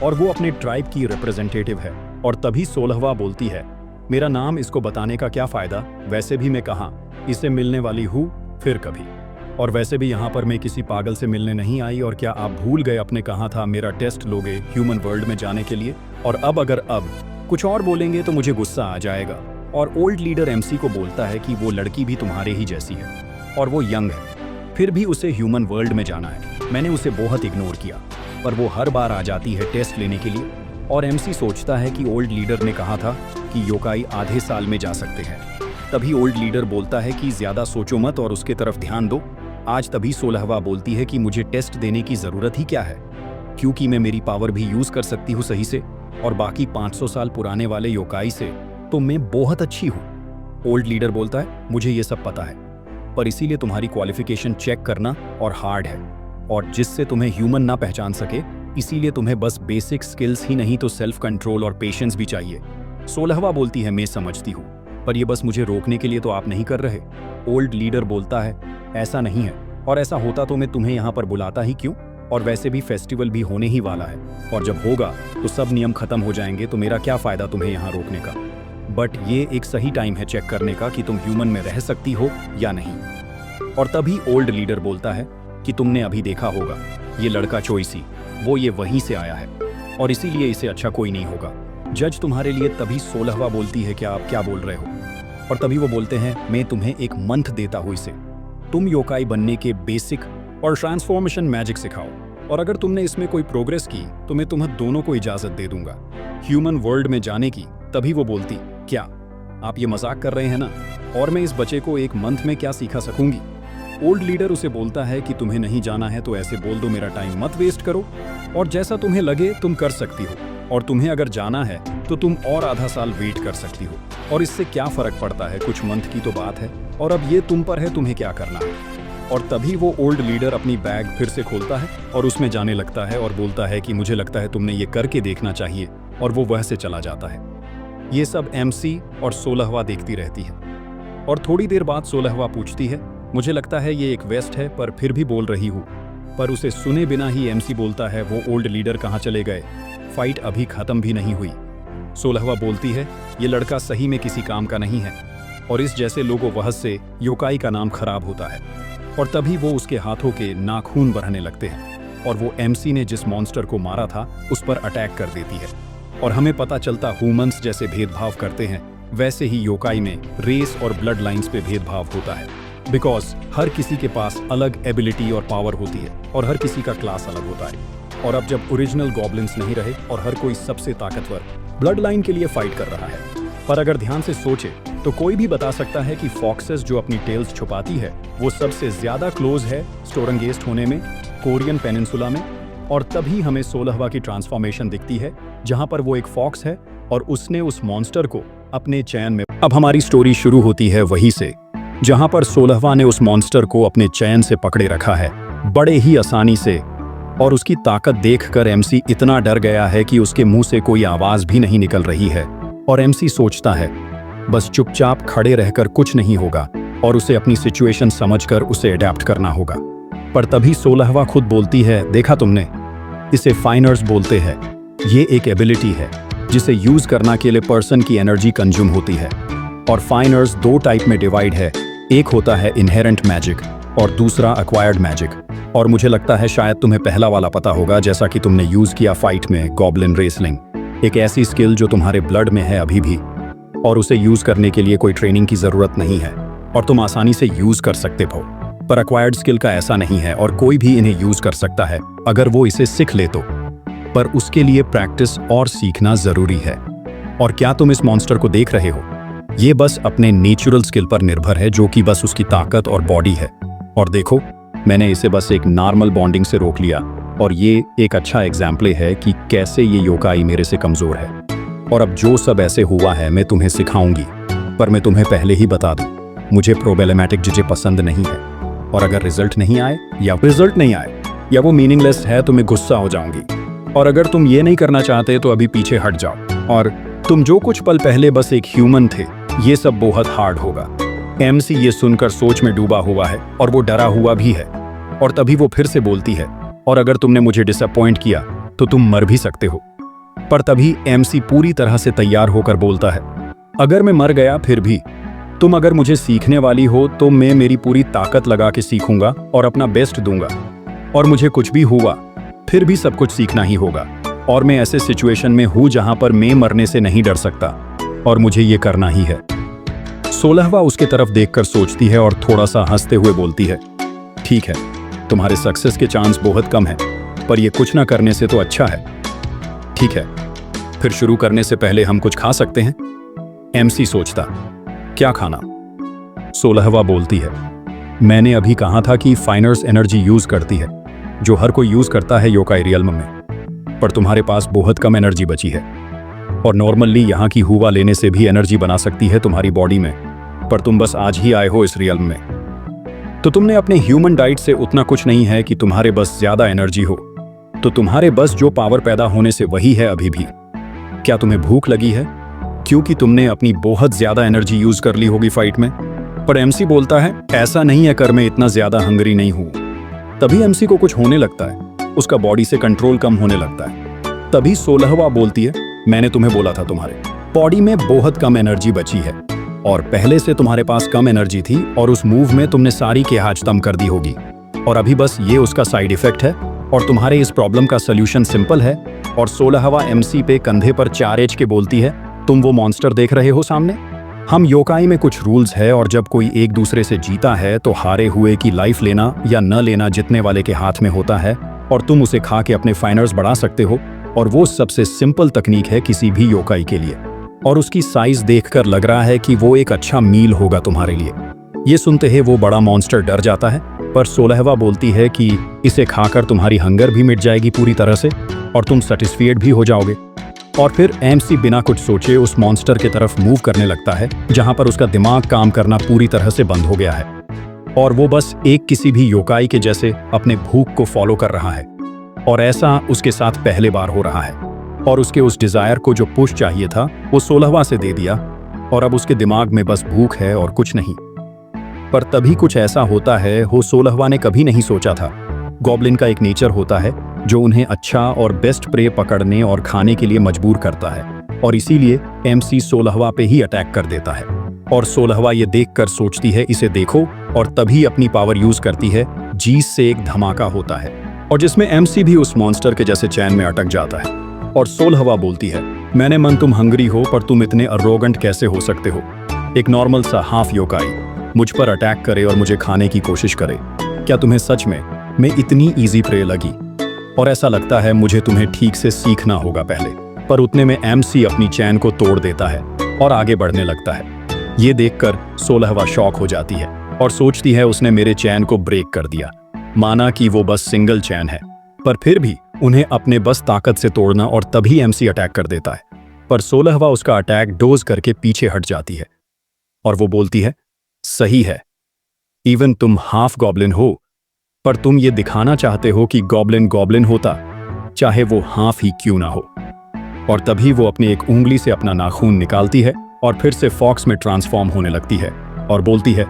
और वो अपने ट्राइब की रिप्रेजेंटेटिव है। और तभी 16वां बोलती है, मेरा नाम इसको बताने का क्या फायदा, वैसे भी मैं कहाँ इसे मिलने वाली हूँ फिर कभी, और वैसे भी यहाँ पर मैं किसी पागल से मिलने नहीं आई, और क्या आप भूल गए अपने कहा था मेरा टेस्ट लोगे ह्यूमन वर्ल्ड में जाने के लिए? और अब अगर अब कुछ और बोलेंगे तो मुझे गुस्सा आ जाएगा। और ओल्ड लीडर एमसी को बोलता है कि वो लड़की भी तुम्हारे ही जैसी है, और वो यंग है, फिर भी उसे ह्यूमन वर्ल्ड में जाना है। मैंने उसे बहुत इग्नोर किया, पर वो हर बार आ जाती है टेस्ट लेने के लिए। और एमसी सोचता है कि ओल्ड लीडर ने कहा था कि योकाई आधे साल में जा सकते हैं। तभी ओल्ड लीडर बोलता है कि ज्यादा सोचो मत और उसके तरफ ध्यान दो आज। तभी 16वां बोलती है कि मुझे टेस्ट देने की जरूरत ही क्या है, क्योंकि मैं मेरी पावर भी यूज कर सकती हूँ सही से, और बाकी 500 साल पुराने वाले योकाई से तो मैं बहुत अच्छी हूँ। ओल्ड लीडर बोलता है, मुझे ये सब पता है, पर इसीलिए तुम्हारी क्वालिफिकेशन चेक करना और हार्ड है, और जिससे तुम्हें ह्यूमन ना पहचान सके, इसीलिए तुम्हें बस बेसिक स्किल्स ही नहीं तो सेल्फ कंट्रोल और पेशेंस भी चाहिए। 16वां बोलती है, मैं समझती हूँ, पर ये बस मुझे रोकने के लिए तो आप नहीं कर रहे। ओल्ड लीडर बोलता है, ऐसा नहीं है, और ऐसा होता तो मैं तुम्हें यहाँ पर बुलाता ही क्यों, और वैसे भी फेस्टिवल भी होने ही वाला है, और जब होगा तो सब नियम खत्म हो जाएंगे, तो मेरा क्या फायदा तुम्हें यहाँ रोकने का। बट ये एक सही टाइम है चेक करने का कि तुम ह्यूमन में रह सकती हो या नहीं। और तभी ओल्ड लीडर बोलता है कि तुमने अभी देखा होगा ये लड़का चोइसी, वो ये वहीं से आया है, और इसीलिए इसे अच्छा कोई नहीं होगा जज तुम्हारे लिए। तभी 16वां बोलती है, क्या आप क्या बोल रहे हो? और तभी वो बोलते हैं, मैं तुम्हें एक मंथ देता हूँ इसे, तुम योकाई बनने के बेसिक और ट्रांसफॉर्मेशन मैजिक सिखाओ, और अगर तुमने इसमें कोई प्रोग्रेस की तो मैं तुम्हें दोनों को इजाजत दे दूंगा ह्यूमन वर्ल्ड में जाने की। तभी वो बोलती, क्या आप ये मजाक कर रहे हैं ना, और मैं इस बच्चे को एक मंथ में क्या सिखा सकूंगी? ओल्ड लीडर उसे बोलता है कि तुम्हें नहीं जाना है तो ऐसे बोल दो, मेरा टाइम मत वेस्ट करो, और जैसा तुम्हें लगे तुम कर सकती हो, और तुम्हें अगर जाना है तो तुम और आधा साल वेट कर सकती हो, और इससे क्या फर्क पड़ता है, कुछ मंथ की तो बात है, और अब ये तुम पर है तुम्हें क्या करना है। और तभी वो ओल्ड लीडर अपनी बैग फिर से खोलता है और उसमें जाने लगता है, और बोलता है कि मुझे लगता है तुमने ये करके देखना चाहिए, और वो वह से चला जाता है। ये सब एमसी और 16वां देखती रहती है, और थोड़ी देर बाद 16वां पूछती है, मुझे लगता है ये एक वेस्ट है, पर फिर भी बोल रही हूँ। पर उसे सुने बिना ही एमसी बोलता है, वो ओल्ड लीडर कहाँ चले गए, फाइट अभी खत्म भी नहीं हुई। 16वां बोलती है, ये लड़का सही में किसी काम का नहीं है, और इस जैसे लोगों वह से योकाई का नाम खराब होता है। और तभी वो उसके हाथों के नाखून बहने लगते हैं, और वो एमसी ने जिस मॉन्स्टर को मारा था उस पर अटैक कर देती है। और हमें पता चलता ह्यूमंस जैसे भेदभाव करते हैं, वैसे ही योकाई में रेस और ब्लड लाइंस पे भेदभाव होता है। बिकॉज हर किसी के पास अलग एबिलिटी और पावर होती है और हर किसी का क्लास अलग होता है। और अब जब ओरिजिनल गॉब्लिन्स नहीं रहे और हर कोई सबसे ताकतवर ब्लड लाइन के लिए फाइट कर रहा है, पर अगर ध्यान से सोचे तो कोई भी बता सकता है कि फॉक्सेस जो अपनी टेल्स छुपाती है वो सबसे ज्यादा क्लोज है स्टोरंगेस्ट होने में, कोरियन पेनिनसुला में। और तभी हमें 16वां की ट्रांसफॉर्मेशन दिखती है जहां पर वो एक फॉक्स है और उसने उस मॉन्स्टर को अपने चैन में। अब हमारी स्टोरी शुरू होती है वहीं से जहां पर 16वां ने उस मॉन्स्टर को अपने चैन से पकड़े रखा है बड़े ही आसानी से, और उसकी ताकत देखकर एमसी इतना डर गया है कि उसके मुंह से कोई आवाज भी नहीं निकल रही है। और एमसी सोचता है बस चुपचाप खड़े रहकर कुछ नहीं होगा और उसे अपनी सिचुएशन समझकर उसे अडेप्ट करना होगा। पर तभी 16वां खुद बोलती है, देखा तुमने, इसे फाइनर्स बोलते हैं। ये एक एबिलिटी है जिसे यूज करना के लिए पर्सन की एनर्जी कंज्यूम होती है। और फाइनर्स दो टाइप में डिवाइड है, एक होता है इनहेरेंट मैजिक और दूसरा एक्वायर्ड मैजिक। और मुझे लगता है शायद तुम्हें पहला वाला पता होगा, जैसा कि तुमने यूज किया फाइट में गॉब्लिन रेसलिंग, एक ऐसी स्किल जो तुम्हारे ब्लड में है अभी भी, और उसे यूज करने के लिए कोई ट्रेनिंग की जरूरत नहीं है और तुम आसानी से यूज कर सकते हो। पर एक्वायर्ड स्किल का ऐसा नहीं है और कोई भी इन्हें यूज कर सकता है अगर वो इसे सीख ले तो, पर उसके लिए प्रैक्टिस और सीखना जरूरी है। और क्या तुम इस मॉन्स्टर को देख रहे हो? ये बस अपने नेचुरल स्किल पर निर्भर है जो कि बस उसकी ताकत और बॉडी है। और देखो, मैंने इसे बस एक नॉर्मल बॉन्डिंग से रोक लिया और ये एक अच्छा एग्जाम्पल है कि कैसे ये योकाई मेरे से कमजोर है। और अब जो सब ऐसे हुआ है मैं तुम्हें सिखाऊंगी, पर मैं तुम्हें पहले ही बता दूं, मुझे प्रोबेलेमेटिक जिजे पसंद नहीं है। और अगर रिजल्ट नहीं आए या वो मीनिंगलेस है तो मैं गुस्सा हो जाऊंगी। और अगर तुम ये नहीं करना चाहते तो अभी पीछे हट जाओ। और तुम जो कुछ पल पहले बस एक ह्यूमन थे, ये सब बहुत हार्ड होगा। एमसी ये सुनकर सोच में डूबा हुआ है और वो डरा हुआ भी है। और तभी वो फिर से बोलती है, और अगर तुमने मुझे डिसअपॉइंट किया तो तुम मर भी सकते हो। पर तभी एमसी पूरी तरह से तैयार होकर बोलता है, अगर मैं मर गया फिर भी तुम अगर मुझे सीखने वाली हो तो मैं मेरी पूरी ताकत लगा के सीखूंगा और अपना बेस्ट दूंगा। और मुझे कुछ भी हुआ फिर भी सब कुछ सीखना ही होगा। और मैं ऐसे सिचुएशन में हूं जहां पर मैं मरने से नहीं डर सकता और मुझे ये करना ही है। 16वां उसके तरफ देखकर सोचती है और थोड़ा सा हंसते हुए बोलती है, ठीक है, तुम्हारे सक्सेस के चांस बहुत कम है, पर ये कुछ ना करने से तो अच्छा है। ठीक है, फिर शुरू करने से पहले हम कुछ खा सकते हैं? एमसी सोचता, क्या खाना? 16वां बोलती है, मैंने अभी कहा था कि फाइनर्स एनर्जी यूज करती है जो हर कोई यूज करता है योकाई रियल्म में, पर तुम्हारे पास बहुत कम एनर्जी बची है। और नॉर्मली यहाँ की हुआ लेने से भी एनर्जी बना सकती है तुम्हारी बॉडी में, पर तुम बस आज ही आए हो इस रियल्म में, तो तुमने अपने ह्यूमन डाइट से उतना कुछ नहीं है कि तुम्हारे बस ज्यादा एनर्जी हो। तो तुम्हारे बस जो पावर पैदा होने से वही है अभी भी। क्या तुम्हें भूख लगी है? क्योंकि तुमने अपनी बहुत ज्यादा एनर्जी यूज कर ली होगी फाइट में। पर एमसी बोलता है, ऐसा नहीं है कर मैं इतना ज्यादा हंगरी नहीं हूं। तभी एमसी को कुछ होने लगता है, उसका बॉडी से कंट्रोल कम होने लगता है। तभी 16वां बोलती है, मैंने तुम्हें बोला था तुम्हारे बॉडी में बहुत कम एनर्जी बची है और पहले से तुम्हारे पास कम एनर्जी थी और उस मूव में तुमने सारी के हाथ तम कर दी होगी। और अभी बस ये उसका साइड इफेक्ट है और तुम्हारे इस प्रॉब्लम का सोल्यूशन सिंपल है। और 16वां एमसी पे कंधे पर 4 एज के बोलती है, तुम वो मॉन्स्टर देख रहे हो सामने? हम योकाई में कुछ रूल्स है और जब कोई एक दूसरे से जीता है तो हारे हुए की लाइफ लेना या न लेना जीतने वाले के हाथ में होता है और तुम उसे खा के अपने फाइनर्स बढ़ा सकते हो। और वो सबसे सिंपल तकनीक है किसी भी योकाई के लिए। और उसकी साइज देखकर लग रहा है कि वो एक अच्छा मील होगा तुम्हारे लिए। ये सुनते ही वो बड़ा मॉन्स्टर डर जाता है, पर 16वां बोलती है कि इसे खाकर तुम्हारी हंगर भी मिट जाएगी पूरी तरह से और तुम सेटिस्फाइड भी हो जाओगे। और फिर एमसी बिना कुछ सोचे उस मॉन्स्टर की तरफ मूव करने लगता है जहां पर उसका दिमाग काम करना पूरी तरह से बंद हो गया है और वो बस एक किसी भी योकाई के जैसे अपने भूख को फॉलो कर रहा है। और ऐसा उसके साथ पहले बार हो रहा है और उसके उस डिजायर को जो पुश चाहिए था वो 16वां से दे दिया और अब उसके दिमाग में बस भूख है और कुछ नहीं। पर तभी कुछ ऐसा होता है वो 16वां ने कभी नहीं सोचा था। गॉब्लिन का एक नेचर होता है जो उन्हें अच्छा और बेस्ट प्रे पकड़ने और खाने के लिए मजबूर करता है और इसीलिए एमसी 16वां पे ही अटैक कर देता है। और 16वां ये देखकर सोचती है, इसे देखो, और तभी अपनी पावर यूज करती है। जीस से एक धमाका होता है और जिसमें एमसी भी उस मॉन्स्टर के जैसे चैन में अटक जाता है। और 16वां बोलती है, मैंने मन तुम हंगरी हो पर तुम इतने अरोगेंट कैसे हो सकते हो? एक नॉर्मल सा हाफ योकाई मुझ पर अटैक करे और मुझे खाने की कोशिश करे। क्या तुम्हें सच में मैं इतनी ईजी प्रे लगी? और ऐसा लगता है मुझे तुम्हें ठीक से सीखना होगा पहले। पर उतने में एमसी अपनी चैन को तोड़ देता है और आगे बढ़ने लगता है। ये देखकर 16वां शॉक हो जाती है और सोचती है उसने मेरे चैन को ब्रेक कर दिया। माना कि वो बस सिंगल चैन है, पर फिर भी उन्हें अपने बस ताकत से तोड़ना और तभी एमसी अटैक कर देता है। पर 16वां उसका अटैक डोज करके पीछे हट जाती है और वो बोलती है, सही है, इवन तुम हाफ गॉब्लिन हो, पर तुम ये दिखाना चाहते हो कि गॉब्लिन गॉब्लिन होता, चाहे वो हाफ ही क्यों ना हो। और तभी वो अपनी एक उंगली से अपना नाखून निकालती है और फिर से फॉक्स में ट्रांसफॉर्म होने लगती है और बोलती है,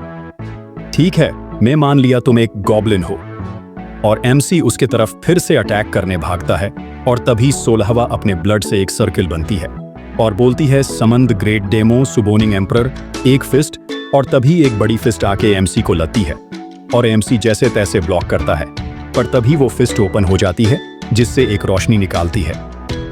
ठीक है, मैं मान लिया तुम एक गॉब्लिन हो। और एमसी उसके तरफ फिर से अटैक करने भागता है और तभी 16वां अपने ब्लड से एक सर्किल बनती है और बोलती है, समंद ग्रेट डेमो सुबोनिंग एम्परर, एक फिस्ट। और तभी एक बड़ी फिस्ट आके एमसी को लगती है और एमसी जैसे तैसे ब्लॉक करता है, पर तभी वो फिस्ट ओपन हो जाती है जिससे एक रोशनी निकालती है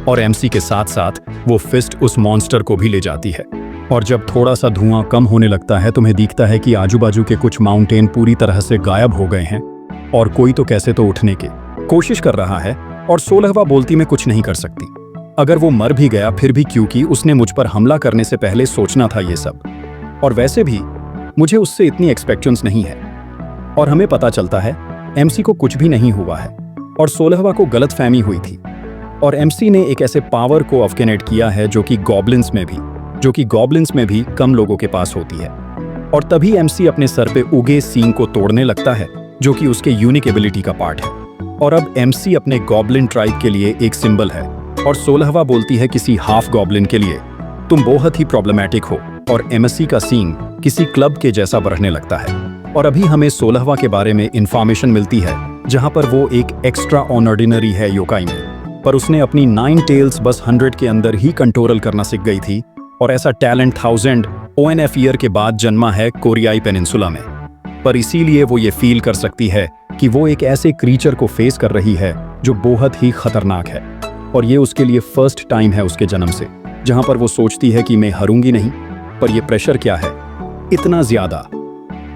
और एमसी के साथ साथ वो फिस्ट उस मॉन्स्टर को भी ले जाती है। और जब थोड़ा सा धुआं कम होने लगता है तुम्हें दिखता है कि आजू बाजू के कुछ माउंटेन पूरी तरह से गायब हो गए हैं और कोई तो कैसे तो उठने की कोशिश कर रहा है। और 16वां बोलती, मैं कुछ नहीं कर सकती। अगर वो मर भी गया फिर भी, क्योंकि उसने मुझ पर हमला करने से पहले सोचना था ये सब, और वैसे भी मुझे उससे इतनी एक्सपेक्टेशंस नहीं है। और हमें पता चलता है एमसी को कुछ भी नहीं हुआ है और 16वां को गलतफहमी हुई थी और एमसी ने एक ऐसे पावर को अफकेनेट किया है जो कि गॉब्लिन्स में भी कम लोगों के पास होती है। और तभी एमसी अपने सर पे उगे सींग को तोड़ने लगता है जो कि उसके यूनिक एबिलिटी का पार्ट है। और अब एमसी अपने गॉब्लिन ट्राइब के लिए एक सिंबल है और 16वां बोलती है, किसी हाफ गॉब्लिन के लिए तुम बहुत ही प्रॉब्लमैटिक हो। और एमसी का सींग किसी क्लब के जैसा बढ़ने लगता है। और अभी हमें 16वां के बारे में इंफॉर्मेशन मिलती है जहां पर वो एक एक्स्ट्रा ऑर्डिनरी है योकाई में, पर उसने अपनी 9 टेल्स बस 100 के अंदर ही कंट्रोल करना सीख गई थी। और ऐसा टैलेंट 1000 ONF ईयर के बाद जन्मा है कोरियाई पेनिनसुला में। पर इसीलिए वो ये फील कर सकती है कि वो एक ऐसे क्रीचर को फेस कर रही है जो बहुत ही खतरनाक है। और ये उसके लिए फर्स्ट टाइम है उसके जन्म से जहां पर वो सोचती है कि मैं हारूंगी नहीं, पर ये प्रेशर क्या है इतना ज्यादा।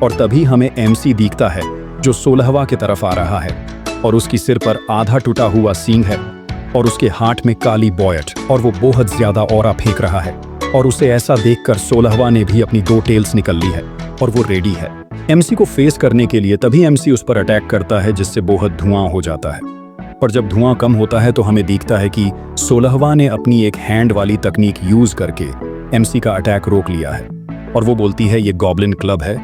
और तभी हमें एमसी दिखता है जो 16वां की तरफ आ रहा है और उसकी सिर पर आधा टूटा हुआ सींग है और उसके हाथ में काली बॉयट और वो बहुत ज्यादा ऑरा फेंक रहा है। और उसे ऐसा देखकर 16वां ने भी अपनी 2 टेल्स निकल ली है और वो रेडी है एमसी को फेस करने के लिए। तभी एमसी उस पर अटैक करता है जिससे बहुत धुआं हो जाता है। पर जब धुआं कम होता है तो हमें दिखता है कि 16वां ने अपनी एक हैंड वाली तकनीक यूज करके एमसी का अटैक रोक लिया है। और वो बोलती है, ये गॉब्लिन क्लब है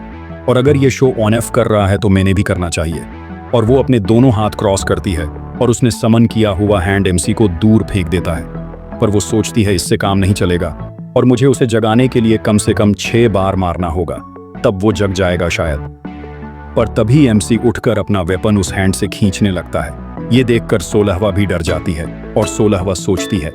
और अगर ये शो ऑनएफ कर रहा है तो मैंने भी करना चाहिए। और वो अपने दोनों हाथ क्रॉस करती है और उसने समन किया हुआ हैंड एमसी को दूर फेंक देता है। पर वो सोचती है इससे काम नहीं चलेगा और मुझे उसे जगाने के लिए कम से कम 6 बार मारना होगा, तब वो जग जाएगा शायद। पर तभी एमसी उठकर अपना वेपन उस हैंड से खींचने लगता है। ये देखकर 16वां भी डर जाती है और 16वां सोचती है,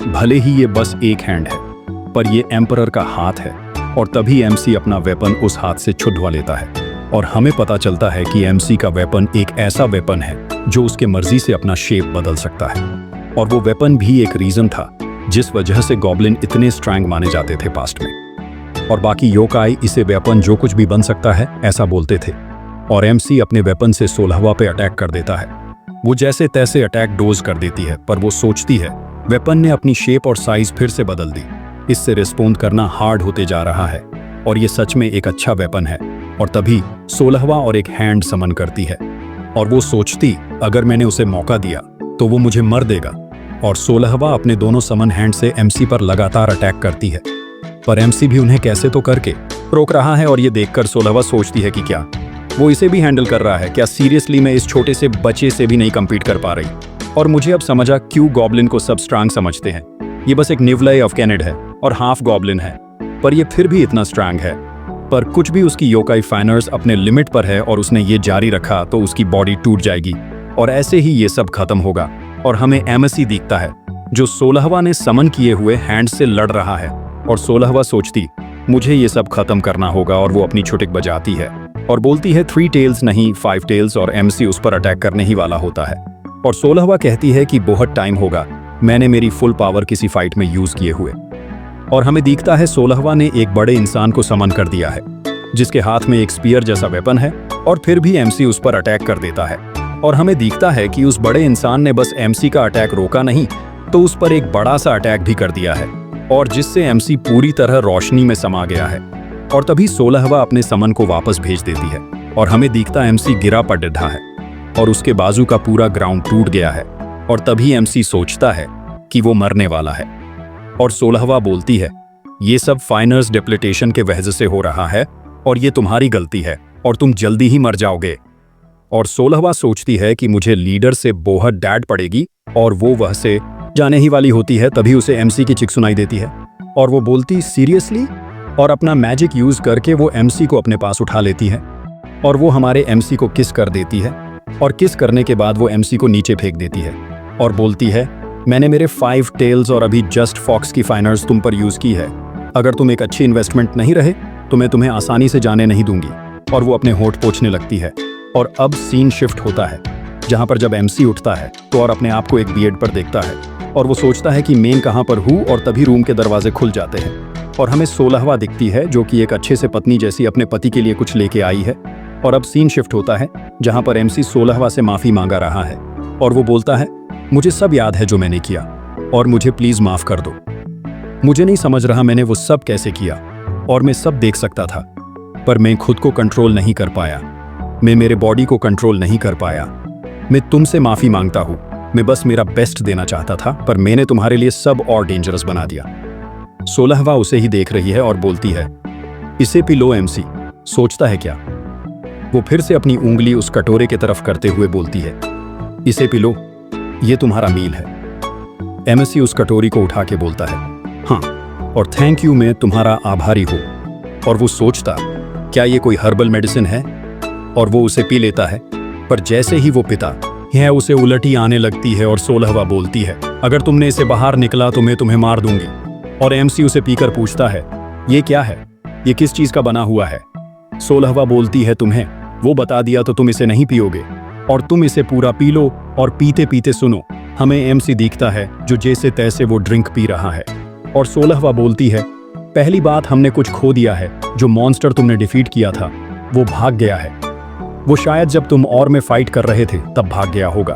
भले ही ये बस एक हैंड है पर ये एम्परर का हाथ है। और तभी एमसी अपना वेपन उस हाथ से छुड़वा लेता है और हमें पता चलता है कि एमसी का वेपन एक ऐसा वेपन है जो उसके मर्जी से अपना शेप बदल सकता है। और वो वेपन भी एक रीजन था जिस वजह से गॉब्लिन इतने स्ट्रॉन्ग माने जाते थे पास्ट में। और बाकी योकाई इसे वेपन जो कुछ भी बन सकता है ऐसा बोलते थे। और एमसी अपने वेपन से 16वां पे अटैक कर देता है। वो जैसे तैसे अटैक डोज कर देती है, पर वो सोचती है वेपन ने अपनी शेप और साइज फिर से बदल दी, इससे रिस्पोंड करना हार्ड होते जा रहा है और ये सच में एक अच्छा वेपन है। और तभी 16वां और एक हैंड समन करती है और वो सोचती अगर मैंने उसे मौका दिया तो वो मुझे मर देगा। और 16वां अपने दोनों समन हैंड से एमसी पर लगातार अटैक करती है, पर एमसी भी उन्हें कैसे तो करके रोक रहा है। और ये देखकर 16वां सोचती है कि क्या वो इसे भी हैंडल कर रहा है, क्या सीरियसली मैं इस छोटे से बच्चे से भी नहीं कम्पीट कर पा रही। और मुझे अब समझा क्यों गॉब्लिन को सब स्ट्रांग समझते हैं। ये बस एक निवलय ऑफ कैनेड है और हाफ गॉब्लिन है, पर ये फिर भी इतना स्ट्रांग है। पर कुछ भी उसकी योकाई फाइनर्स अपने लिमिट पर है और उसने ये जारी रखा तो उसकी बॉडी टूट जाएगी और ऐसे ही ये सब खत्म होगा। और हमें एमसी दिखता है जो 16वां ने समन किए हुए हैंड से लड़ रहा है। और 16वां सोचती मुझे ये सब खत्म करना होगा और वो अपनी छुटिक बजाती है और बोलती है 3 टेल्स नहीं 5 टेल्स, और एमसी उस पर अटैक करने ही वाला होता है। और 16वां कहती है कि बहुत टाइम होगा, मैंने मेरी फुल पावर किसी फाइट में यूज किए हुए। और हमें दिखता है 16वां ने एक बड़े इंसान को समन कर दिया है जिसके हाथ में एक स्पीयर जैसा वेपन है, और फिर भी एमसी उस पर अटैक कर देता है। और हमें दिखता है कि उस बड़े इंसान ने बस एमसी का अटैक रोका नहीं, तो उस पर एक बड़ा सा अटैक भी कर दिया है, और जिससे एमसी पूरी तरह रोशनी में समा गया है। और तभी 16वां अपने समन को वापस भेज देती है, और हमें दिखता एमसी गिरा पड़ रहा है, और उसके बाजू का पूरा ग्राउंड टूट गया है। और तभी एमसी सोचता है कि वो मरने वाला है, और 16वां बोलती है, ये सब फाइनर्स डिप्लीटेशन के वजह से हो रहा है, और ये तुम्हारी गलती है, और तुम जल्दी ही मर जाओगे। और 16वां सोचती है कि मुझे लीडर से बहुत डांट पड़ेगी, और वो वह से जाने ही वाली होती है। तभी उसे एमसी की चिक सुनाई देती है, और वो बोलती सीरियसली, और अपना मैजिक यूज करके वो एमसी को अपने पास उठा लेती है, और वो हमारे एमसी को किस कर देती है, और किस करने के बाद वो एमसी को नीचे फेंक देती है, और बोलती है, मैंने मेरे 5 टेल्स और अभी जस्ट फॉक्स की फाइनर्स तुम पर यूज की है। अगर तुम एक अच्छी इन्वेस्टमेंट नहीं रहे तो मैं तुम्हें आसानी से जाने नहीं दूंगी। और वो अपने होंठ पोंछने लगती है। और अब सीन शिफ्ट होता है, जहां पर जब एमसी उठता है तो और अपने आप को एक बेड पर देखता है, और वो सोचता है कि मैं कहां पर हूं, और तभी रूम के दरवाजे खुल जाते हैं, और हमें 16वां दिखती है, जो कि एक अच्छे से पत्नी जैसी अपने पति के लिए कुछ लेके आई है। और अब सीन शिफ्ट होता है, जहां पर एमसी 16वां से माफी मांगा रहा है, और वो बोलता है, मुझे सब याद है जो मैंने किया, और मुझे प्लीज माफ कर दो। मुझे नहीं समझ रहा मैंने वो सब कैसे किया, और मैं सब देख सकता था, पर मैं खुद को कंट्रोल नहीं कर पाया। मैं मेरे बॉडी को कंट्रोल नहीं कर पाया। मैं तुमसे माफी मांगता हूं। मैं बस मेरा बेस्ट देना चाहता था, पर मैंने तुम्हारे लिए सब और डेंजरस बना दिया। 16वां उसे ही देख रही है और बोलती है, इसे पी लो एमसी। सोचता है क्या? वो फिर से अपनी उंगली उस कटोरे की तरफ करते हुए बोलती है, इसे पी लो, ये तुम्हारा मील है। एमसी उस कटोरी को उठा के बोलता है, हाँ, और थैंक यू, मैं तुम्हारा आभारी हूं। और वो सोचता, क्या ये कोई हर्बल मेडिसिन है? और वो उसे पी लेता है, पर जैसे ही वो पिता यह उसे उलटी आने लगती है, और 16वां बोलती है, अगर तुमने इसे बाहर निकला तो मैं तुम्हें मार दूंगी। और एमसी उसे पीकर पूछता है, ये क्या है? ये किस चीज का बना हुआ है? 16वां बोलती है, तुम्हें वो बता दिया तो तुम इसे नहीं पियोगे, और तुम इसे पूरा पी लो, और पीते पीते सुनो। हमें एमसी दिखता है, जो जैसे तैसे वो ड्रिंक पी रहा है। और 16वां बोलती है, पहली बात, हमने कुछ खो दिया है। जो मॉन्स्टर तुमने डिफीट किया था वो भाग गया है। वो शायद जब तुम और में फाइट कर रहे थे तब भाग गया होगा,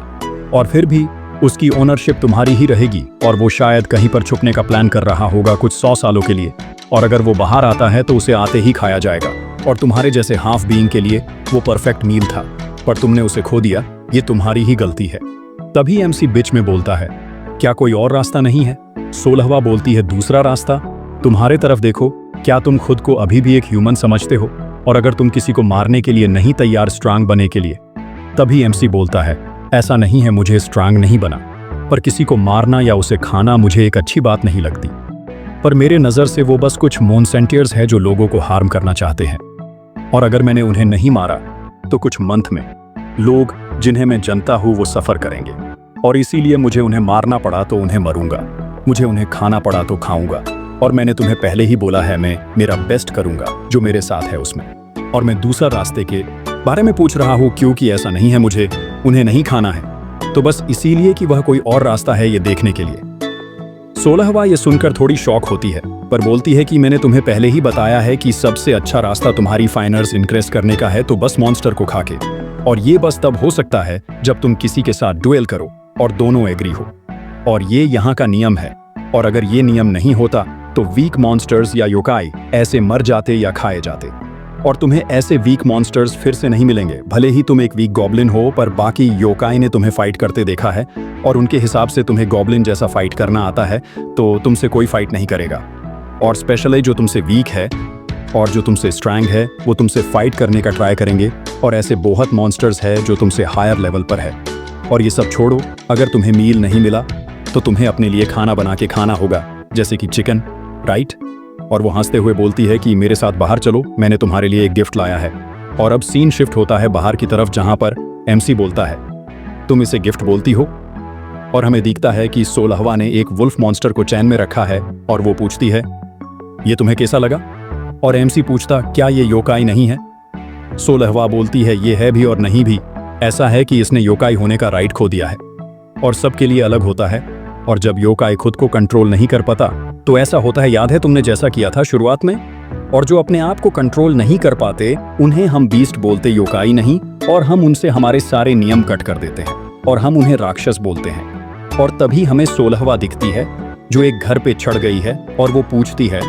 और फिर भी उसकी ओनरशिप तुम्हारी ही रहेगी, और वो शायद कहीं पर छुपने का प्लान कर रहा होगा कुछ 100 सालों के लिए, और अगर वो बाहर आता है तो उसे आते ही खाया जाएगा। और तुम्हारे जैसे हाफ बीइंग के लिए वो परफेक्ट मील था, पर तुमने उसे खो दिया। ये तुम्हारी ही गलती है। तभी एमसी बीच में बोलता है, क्या कोई और रास्ता नहीं है? 16वां बोलती है, दूसरा रास्ता? तुम्हारे तरफ देखो, क्या तुम खुद को अभी भी एक ह्यूमन समझते हो? और अगर तुम किसी को मारने के लिए नहीं तैयार स्ट्रांग बने के लिए? तभी एमसी बोलता है, ऐसा नहीं है, मुझे स्ट्रांग नहीं बना, पर किसी को मारना या उसे खाना मुझे एक अच्छी बात नहीं लगती। पर मेरे नज़र से वो बस कुछ मोनसेंटियर्स है जो लोगों को हार्म करना चाहते हैं, और अगर मैंने उन्हें नहीं मारा तो कुछ मंथ में लोग जिन्हें मैं जनता हूं वो सफ़र करेंगे, और इसीलिए मुझे उन्हें मारना पड़ा तो उन्हें मरूंगा, मुझे उन्हें खाना पड़ा तो खाऊंगा। और मैंने तुम्हें पहले ही बोला है, मैं मेरा बेस्ट करूंगा जो मेरे साथ है उसमें। और मैं दूसरा रास्ते के बारे में पूछ रहा हूं, क्योंकि ऐसा नहीं है मुझे उन्हें नहीं खाना है, तो बस इसीलिए कि वह कोई और रास्ता है ये देखने के लिए। 16वां ये सुनकर थोड़ी शॉक होती है, पर बोलती है कि मैंने तुम्हें पहले ही बताया है कि सबसे अच्छा रास्ता तुम्हारी फाइनर्स इंक्रेस करने का है, तो बस मॉन्स्टर को खा के। और ये बस तब हो सकता है जब तुम किसी के साथ डुएल करो और दोनों एग्री हो, और ये यहाँ का नियम है। और अगर ये नियम नहीं होता तो वीक मॉन्स्टर्स या योकाई ऐसे मर जाते या खाए जाते, और तुम्हें ऐसे वीक मॉन्स्टर्स फिर से नहीं मिलेंगे। भले ही तुम एक वीक गॉब्लिन हो, पर बाकी योकाई ने तुम्हें फाइट करते देखा है, और उनके हिसाब से तुम्हें गॉब्लिन जैसा फाइट करना आता है, तो तुमसे कोई फाइट नहीं करेगा। और स्पेशली जो तुमसे वीक है और जो तुमसे स्ट्रॉन्ग है वो तुमसे फाइट करने का ट्राई करेंगे, और ऐसे बहुत मॉन्स्टर्स है जो तुमसे हायर लेवल पर है। और ये सब छोड़ो, अगर तुम्हें मील नहीं मिला तो तुम्हें अपने लिए खाना बना के खाना होगा, जैसे कि चिकन, राइट? और वो हंसते हुए बोलती है कि मेरे साथ बाहर चलो, मैंने तुम्हारे लिए एक गिफ्ट लाया है। और अब सीन शिफ्ट होता है बाहर की तरफ, जहां पर एमसी बोलता है, तुम इसे गिफ्ट बोलती हो? और हमें दिखता है कि 16वां ने एक वुल्फ मॉन्स्टर को चैन में रखा है, और वो पूछती है, ये तुम्हें कैसा लगा? और एमसी पूछता, क्या ये योकाई नहीं है? 16वां बोलती है, ये है भी और नहीं भी। ऐसा है कि इसने योकाई होने का राइट खो दिया है, और सबके लिए अलग होता है। और जब योकाई खुद को कंट्रोल नहीं कर पाता तो ऐसा होता है, याद है तुमने जैसा किया था शुरुआत में? और जो अपने आप को कंट्रोल नहीं कर पाते उन्हें हम बीस्ट बोलते योकाई नहीं, और हम उनसे हमारे सारे नियम कट कर देते हैं और हम उन्हें राक्षस बोलते हैं। और तभी हमें 16वां दिखती है जो एक घर पे चढ़ गई है और वो पूछती है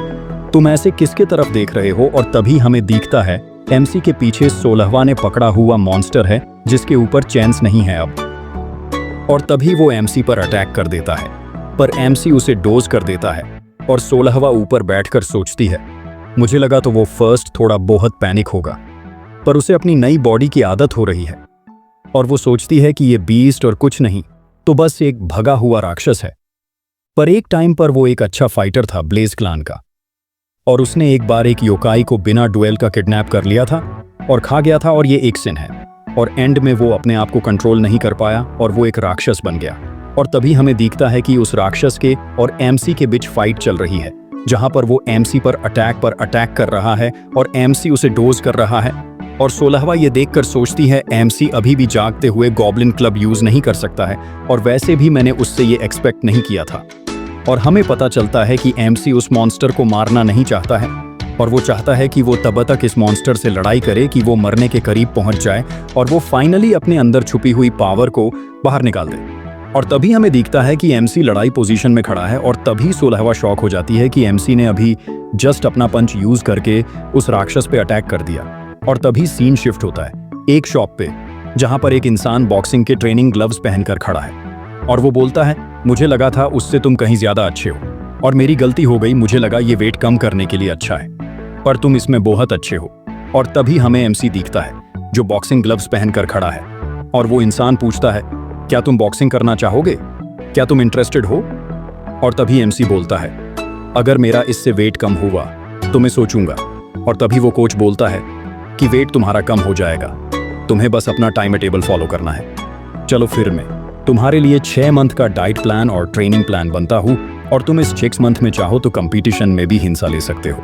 तुम ऐसे किसके तरफ देख रहे हो, और तभी हमें दिखता है एमसी के पीछे 16वां ने पकड़ा हुआ मॉन्स्टर है जिसके ऊपर चैंस नहीं है अब। और तभी वो एमसी पर अटैक कर देता है, पर एमसी उसे डोज कर देता है और 16वां ऊपर बैठकर सोचती है मुझे लगा तो वो फर्स्ट थोड़ा बहुत पैनिक होगा, पर उसे अपनी नई बॉडी की आदत हो रही है और वो सोचती है कि ये बीस्ट और कुछ नहीं तो बस एक भगा हुआ राक्षस है। पर एक टाइम पर वो एक अच्छा फाइटर था ब्लेज क्लान का, और उसने एक बार एक योकाई को बिना डुएल का किडनैप कर लिया था और खा गया था, और ये एक सिन है। और एंड में वो अपने आप को कंट्रोल नहीं कर पाया और वो एक राक्षस बन गया। और तभी हमें दिखता है कि उस राक्षस के और एमसी के बीच फाइट चल रही है, जहां पर वो एमसी पर अटैक कर रहा है और एमसी उसे डोज कर रहा है। और 16वां ये देखकर सोचती है एमसी अभी भी जागते हुए गॉब्लिन क्लब यूज नहीं कर सकता है, और वैसे भी मैंने उससे ये एक्सपेक्ट नहीं किया था। और हमें पता चलता है कि एमसी उस मॉन्स्टर को मारना नहीं चाहता है, और वो चाहता है कि वो तब तक इस मॉन्स्टर से लड़ाई करे कि वो मरने के करीब पहुंच जाए और वो फाइनली अपने अंदर छुपी हुई पावर को बाहर निकाल दे। और तभी हमें दिखता है कि एमसी लड़ाई पोजीशन में खड़ा है, और तभी 16वां शॉक हो जाती है कि एमसी ने अभी जस्ट अपना पंच यूज करके उस राक्षस पे अटैक कर दिया। और तभी सीन शिफ्ट होता है एक शॉप पे, जहां पर एक इंसान बॉक्सिंग के ट्रेनिंग ग्लव्स पहनकर खड़ा है, और वो बोलता है मुझे लगा था उससे तुम कहीं ज्यादा अच्छे हो, और मेरी गलती हो गई, मुझे लगा ये वेट कम करने के लिए अच्छा है, पर तुम इसमें बहुत अच्छे हो। और तभी हमें एमसी दिखता है जो बॉक्सिंग ग्लव्स पहनकर खड़ा है, और वो इंसान पूछता है क्या तुम बॉक्सिंग करना चाहोगे, क्या तुम इंटरेस्टेड हो। और तभी एमसी बोलता है अगर मेरा इससे वेट कम हुआ तो मैं सोचूंगा। और तभी वो कोच बोलता है कि वेट तुम्हारा कम हो जाएगा, तुम्हें बस अपना टाइम टेबल फॉलो करना है। चलो फिर मैं तुम्हारे लिए 6 मंथ का डाइट प्लान और ट्रेनिंग प्लान बनता हूँ, और तुम इस 6 मंथ में चाहो तो कंपटीशन में भी हिस्सा ले सकते हो,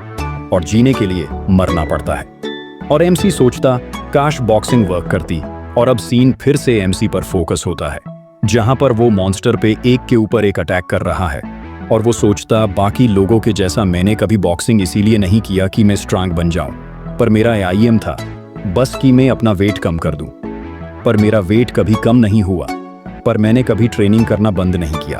और जीने के लिए मरना पड़ता है। और एमसी सोचता काश बॉक्सिंग वर्क करती। और अब सीन फिर से एमसी पर फोकस होता है, जहां पर वो मॉन्स्टर पे एक के ऊपर एक अटैक कर रहा है, और वो सोचता बाकी लोगों के जैसा मैंने कभी बॉक्सिंग इसीलिए नहीं किया कि मैं स्ट्रांग बन जाऊं, पर मेरा एआईएम था बस कि मैं अपना वेट कम कर दूं। पर मेरा वेट कभी कम नहीं हुआ, पर मैंने कभी ट्रेनिंग करना बंद नहीं किया।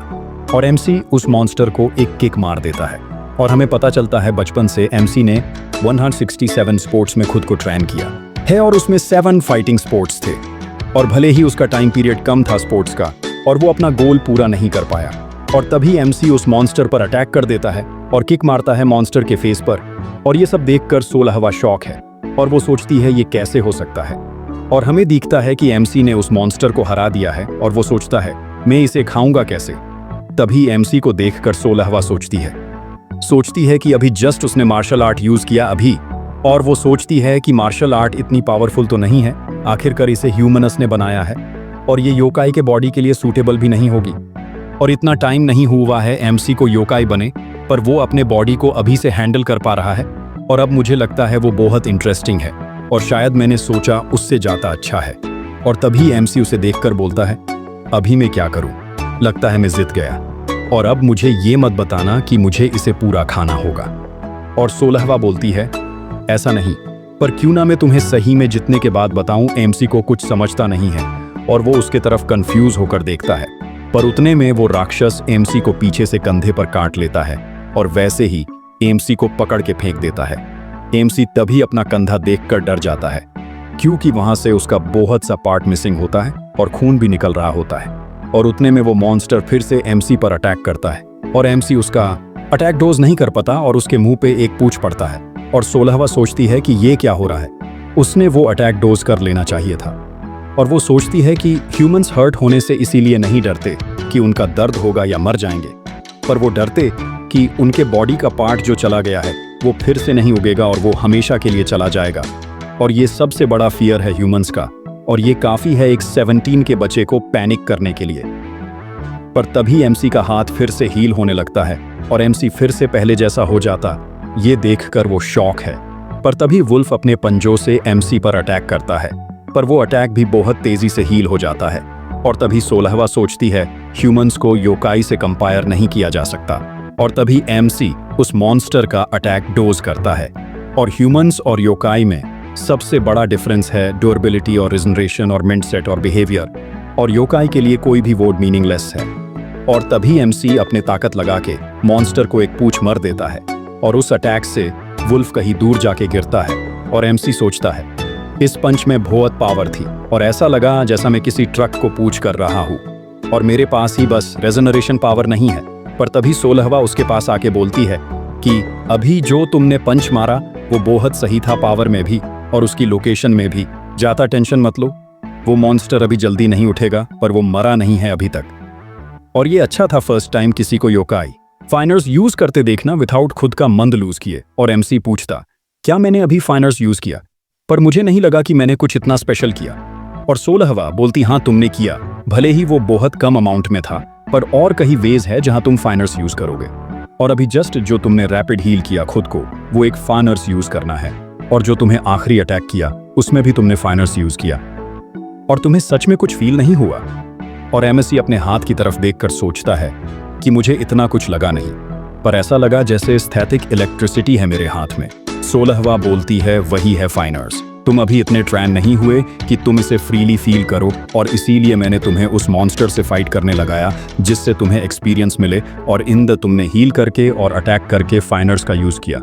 और एमसी उस मॉन्स्टर को एक किक मार देता है, और हमें पता चलता है बचपन से एमसी ने 167 स्पोर्ट्स में खुद को ट्रेन किया है, और उसमें 7 फाइटिंग स्पोर्ट्स थे। और भले ही उसका टाइम पीरियड कम था स्पोर्ट्स का, और वो अपना गोल पूरा नहीं कर पाया। और तभी एमसी उस मॉन्स्टर पर अटैक कर देता है और किक मारता है मॉन्स्टर के फेस पर। और ये सब देखकर 16वां शॉक है, और वो सोचती है ये कैसे हो सकता है। और हमें दिखता है कि एमसी ने उस मॉन्स्टर को हरा दिया है, और वो सोचता है मैं इसे खाऊंगा कैसे। तभी एमसी को देखकर 16वां सोचती है कि अभी जस्ट उसने मार्शल आर्ट यूज किया अभी, और वो सोचती है कि मार्शल आर्ट इतनी पावरफुल तो नहीं है, आखिरकार इसे ह्यूमनस ने बनाया है और ये योकाई के बॉडी के लिए सूटेबल भी नहीं होगी। और इतना टाइम नहीं हुआ है एमसी को योकाई बने, पर वो अपने बॉडी को अभी से हैंडल कर पा रहा है, और अब मुझे लगता है वो बहुत इंटरेस्टिंग है, और शायद मैंने सोचा उससे ज्यादा अच्छा है। और तभी एमसी उसे देखकर बोलता है अभी मैं क्या करूं, लगता है मैं जित गया, और अब मुझे ये मत बताना कि मुझे इसे पूरा खाना होगा। और 16वां बोलती है ऐसा नहीं, पर क्यों ना मैं तुम्हें सही में जितने के बाद बताऊं। एमसी को कुछ समझता नहीं है, और वो उसके तरफ कंफ्यूज होकर देखता है, पर उतने में वो राक्षस एमसी को पीछे से कंधे पर काट लेता है, और वैसे ही एमसी को पकड़ के फेंक देता है। एमसी तभी अपना कंधा देखकर डर जाता है, क्योंकि वहां से उसका बहुत सा पार्ट मिसिंग होता है और खून भी निकल रहा होता है। और उतने में वो मॉन्स्टर फिर से एमसी पर अटैक करता है, और एमसी उसका अटैक डोज नहीं कर पाता, और उसके मुंह पे एक पूंछ पड़ता है। और 16वां सोचती है कि ये क्या हो रहा है, उसने वो अटैक डोज कर लेना चाहिए था। और वो सोचती है कि ह्यूमंस हर्ट होने से इसीलिए नहीं डरते कि उनका दर्द होगा या मर जाएंगे, पर वो डरते कि उनके बॉडी का पार्ट जो चला गया है वो फिर से नहीं उगेगा और वो हमेशा के लिए चला जाएगा। और ये सबसे बड़ा फियर है ह्यूमंस का, और ये काफी है एक 17 के बच्चे को पैनिक करने के लिए। पर तभी एमसी का हाथ फिर से हील होने लगता है, और एमसी फिर से पहले जैसा हो जाता। ये देखकर वो शॉक है, पर तभी वुल्फ अपने पंजों से एमसी पर अटैक करता है, पर वो अटैक भी बहुत तेजी से हील हो जाता है। और तभी 16वां सोचती है ह्यूमंस को योकाई से कंपायर नहीं किया जा सकता। और तभी एमसी उस मॉन्स्टर का अटैक डोज करता है, और ह्यूमंस और योकाई में सबसे बड़ा डिफरेंस है ड्यूरेबिलिटी और रिजनरेशन और मिंडसेट और बिहेवियर, और योकाई के लिए कोई भी वर्ड मीनिंगलेस है। और तभी एमसी अपने ताकत लगा के मॉन्स्टर को एक पूंछ मार देता है और उस अटैक से वुल्फ कहीं दूर जाके गिरता है और एमसी सोचता है इस पंच में बहुत पावर थी और ऐसा लगा जैसा मैं किसी ट्रक को पूछ कर रहा हूँ और मेरे पास ही बस रेजनरेशन पावर नहीं है। पर तभी 16वां उसके पास आके बोलती है कि अभी जो तुमने पंच मारा वो बहुत सही था, पावर में भी और उसकी लोकेशन में भी। ज्यादा टेंशन मत लो, वो मॉन्स्टर अभी जल्दी नहीं उठेगा, पर वो मरा नहीं है अभी तक। और ये अच्छा था फर्स्ट टाइम किसी को योकाई फाइनर्स यूज करते देखना विदाउट खुद का मंद लूज किए। और एमसी पूछता क्या मैंने अभी फाइनर्स यूज किया, पर मुझे नहीं लगा कि मैंने कुछ इतना स्पेशल किया। और 16वां बोलती हाँ तुमने किया, भले ही वो बहुत कम अमाउंट में था, पर और कहीं वेज है जहां तुम फाइनर्स यूज करोगे। और अभी जस्ट जो तुमने रैपिड हील किया खुद को, वो एक फाइनर्स यूज करना है। और जो तुम्हें आखिरी अटैक किया उसमें भी तुमने फाइनर्स यूज किया और तुम्हें सच में कुछ फील नहीं हुआ। और एमएससी अपने हाथ की तरफ देखकर सोचता है कि मुझे इतना कुछ लगा नहीं, पर ऐसा लगा जैसे स्थैतिक इलेक्ट्रिसिटी है मेरे हाथ में। 16वां बोलती है वही है फाइनर्स, तुम अभी इतने ट्रेन नहीं हुए कि तुम इसे फ्रीली फील करो, और इसीलिए मैंने तुम्हें उस मॉन्स्टर से फाइट करने लगाया जिससे तुम्हें एक्सपीरियंस मिले। और इन द तुमने हील करके और अटैक करके फाइनर्स का यूज किया,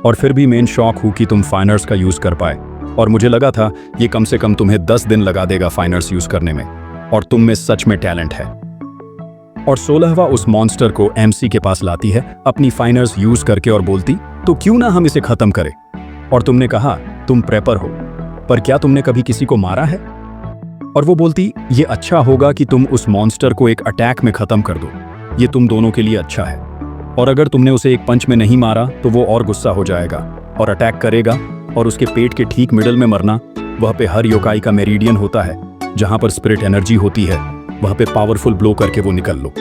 और फिर भी मेन शौक हूँ कि तुम फाइनर्स का यूज कर पाए। और मुझे लगा था ये कम से कम तुम्हें 10 दिन लगा देगा फाइनर्स यूज करने में, और तुम में सच में टैलेंट है। और 16वां उस मॉन्स्टर को एमसी के पास लाती है अपनी फाइनर्स यूज करके और बोलती तो क्यों ना हम इसे खत्म करें। और तुमने कहा तुम प्रेपर हो, पर क्या तुमने कभी किसी को मारा है? और वो बोलती ये अच्छा होगा कि तुम उस मॉन्स्टर को एक अटैक में खत्म कर दो, ये तुम दोनों के लिए अच्छा है। और अगर तुमने उसे एक पंच में नहीं मारा तो वो और गुस्सा हो जाएगा और अटैक करेगा, और उसके पेट के ठीक मिडल में मरना, वह पे हर योकाई का मेरिडियन होता है जहां पर स्पिरिट एनर्जी होती है, वहां पे पावरफुल ब्लो करके वो निकल लो।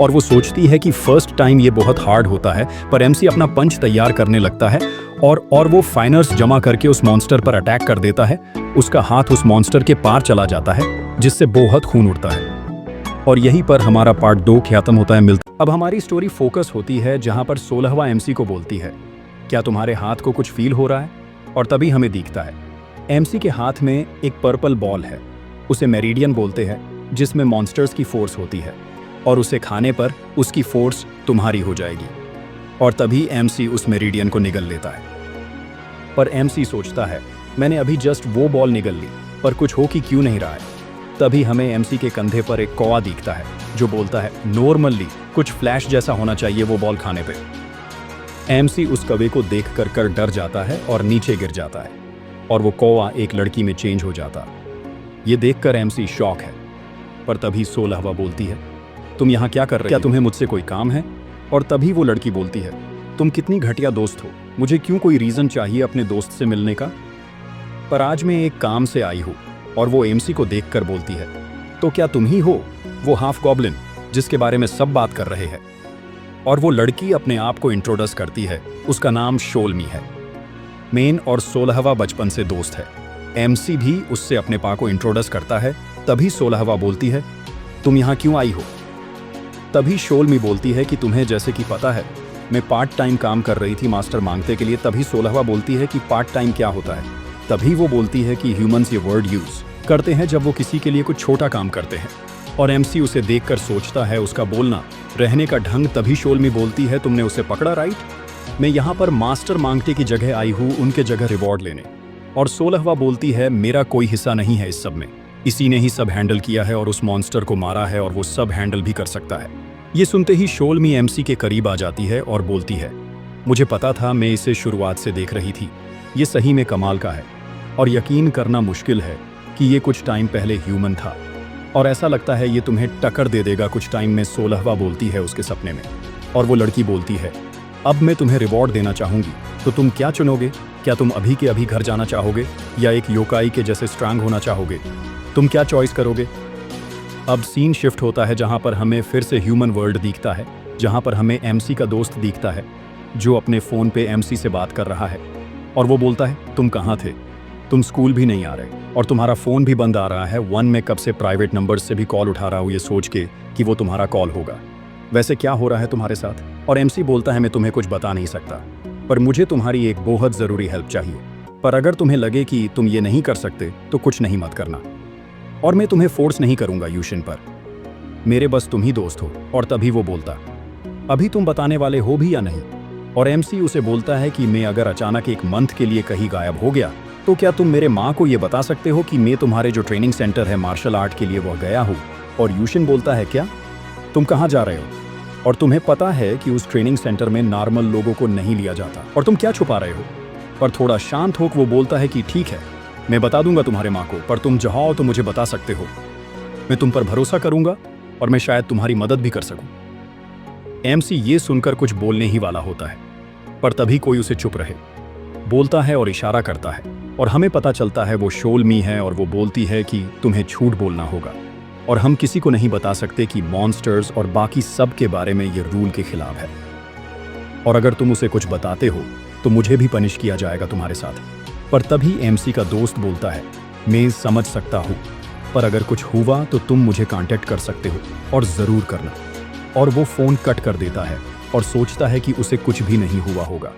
और वो सोचती है कि फर्स्ट टाइम ये बहुत हार्ड होता है, पर एमसी अपना पंच तैयार करने लगता है और वो फाइनर्स जमा करके उस मॉन्स्टर पर अटैक कर देता है। उसका हाथ उस मॉन्स्टर के पार चला जाता है जिससे बहुत खून उड़ता है। और यहीं पर हमारा पार्ट 2 खत्म होता है। अब हमारी स्टोरी फोकस होती है जहां पर 16वां एमसी को बोलती है क्या तुम्हारे हाथ को कुछ फील हो रहा है? और तभी हमें दिखता है एमसी के हाथ में एक पर्पल बॉल है, उसे मेरिडियन बोलते हैं, जिसमें मॉन्स्टर्स की फोर्स होती है, और उसे खाने पर उसकी फोर्स तुम्हारी हो जाएगी। और तभी एमसी उस मेरिडियन को निगल लेता है। पर एमसी सोचता है मैंने अभी जस्ट वो बॉल निगल ली, पर कुछ हो कि क्यों नहीं रहा है। तभी हमें एमसी के कंधे पर एक कौवा दिखता है जो बोलता है नॉर्मली कुछ फ्लैश जैसा होना चाहिए वो बॉल खाने पे। एमसी उस कौवे को देखकर कर डर जाता है और नीचे गिर जाता है, और वो कौवा एक लड़की में चेंज हो जाता। ये देखकर एमसी शॉक है। पर तभी 16वां बोलती है तुम यहाँ क्या कर रहे हो? क्या तुम्हें मुझसे कोई काम है? और तभी वो लड़की बोलती है तुम कितनी घटिया दोस्त हो, मुझे क्यों कोई रीजन चाहिए अपने दोस्त से मिलने का? पर आज मैं एक काम से आई हूँ। और वो एमसी को देखकर बोलती है तो क्या तुम ही हो वो हाफ गॉब्लिन जिसके बारे में सब बात कर रहे हैं? और वो लड़की अपने आप को इंट्रोड्यूस करती है, उसका नाम शोलमी है। मेन और 16वां बचपन से दोस्त है। एमसी भी उससे अपने पा को इंट्रोड्यूस करता है। तभी 16वां बोलती है तुम यहाँ क्यों आई हो? तभी शोलमी बोलती है कि तुम्हें जैसे कि पता है मैं पार्ट टाइम काम कर रही थी मास्टर मांगते के लिए। तभी 16वां बोलती है कि पार्ट टाइम क्या होता है? तभी वो बोलती है कि ह्यूमंस ये वर्ड यूज करते हैं जब वो किसी के लिए कुछ छोटा काम करते हैं। और एमसी उसे देखकर सोचता है उसका बोलना रहने का ढंग। तभी शोलमी बोलती है तुमने उसे पकड़ा राइट? मैं यहाँ पर मास्टर मांगते की जगह आई हूँ उनके जगह रिवॉर्ड लेने। और 16वां बोलती है मेरा कोई हिस्सा नहीं है इस सब में, इसी ने ही सब हैंडल किया है और उस मॉन्स्टर को मारा है और वो सब हैंडल भी कर सकता है। ये सुनते ही शोलमी एमसी के करीब आ जाती है और बोलती है मुझे पता था, मैं इसे शुरुआत से देख रही थी, ये सही में कमाल का है और यकीन करना मुश्किल है कि ये कुछ टाइम पहले ह्यूमन था और ऐसा लगता है ये तुम्हें टक्कर दे देगा कुछ टाइम में। 16वां बोलती है उसके सपने में। और वो लड़की बोलती है अब मैं तुम्हें रिवॉर्ड देना चाहूंगी, तो तुम क्या चुनोगे? क्या तुम अभी के अभी घर जाना चाहोगे या एक योकाई के जैसे स्ट्रांग होना चाहोगे? तुम क्या चॉइस करोगे? अब सीन शिफ्ट होता है जहां पर हमें फिर से ह्यूमन वर्ल्ड दिखता है, जहां पर हमें एमसी का दोस्त दिखता है जो अपने फ़ोन पे एमसी से बात कर रहा है। और वो बोलता है तुम कहाँ थे? तुम स्कूल भी नहीं आ रहे और तुम्हारा फ़ोन भी बंद आ रहा है। 1 में कब से प्राइवेट नंबर से भी कॉल उठा रहा हूँ ये सोच के कि वो तुम्हारा कॉल होगा। वैसे क्या हो रहा है तुम्हारे साथ? और एमसी बोलता है मैं तुम्हें कुछ बता नहीं सकता, पर मुझे तुम्हारी एक बहुत ज़रूरी हेल्प चाहिए। पर अगर तुम्हें लगे कि तुम ये नहीं कर सकते तो कुछ नहीं मत करना, और मैं तुम्हें फोर्स नहीं करूंगा यूशिन पर। मेरे बस तुम ही दोस्त हो। और तभी वो बोलता, अभी तुम बताने वाले हो भी या नहीं? और एमसी उसे बोलता है कि मैं अगर अचानक एक मंथ के लिए कहीं गायब हो गया तो क्या तुम मेरे माँ को ये बता सकते हो कि मैं तुम्हारे जो ट्रेनिंग सेंटर है मार्शल आर्ट के लिए वह गया हूँ? और यूशिन बोलता है, क्या तुम कहाँ जा रहे हो? और तुम्हें पता है कि उस ट्रेनिंग सेंटर में नॉर्मल लोगों को नहीं लिया जाता, और तुम क्या छुपा रहे हो? पर थोड़ा शांत होकर वो बोलता है कि ठीक है, मैं बता दूंगा तुम्हारे माँ को, पर तुम चाहो तो मुझे बता सकते हो। मैं तुम पर भरोसा करूंगा और मैं शायद तुम्हारी मदद भी कर सकूं। एमसी ये सुनकर कुछ बोलने ही वाला होता है, पर तभी कोई उसे चुप रहे बोलता है और इशारा करता है, और हमें पता चलता है वो शोलमी है। और वो बोलती है कि तुम्हें झूठ बोलना होगा, और हम किसी को नहीं बता सकते कि मॉन्स्टर्स और बाकी सब के बारे में ये रूल के खिलाफ है, और अगर तुम उसे कुछ बताते हो तो मुझे भी पनिश किया जाएगा तुम्हारे साथ। पर तभी एमसी का दोस्त बोलता है, मैं समझ सकता हूँ, पर अगर कुछ हुआ तो तुम मुझे कांटेक्ट कर सकते हो, और ज़रूर करना। और वो फ़ोन कट कर देता है और सोचता है कि उसे कुछ भी नहीं हुआ होगा।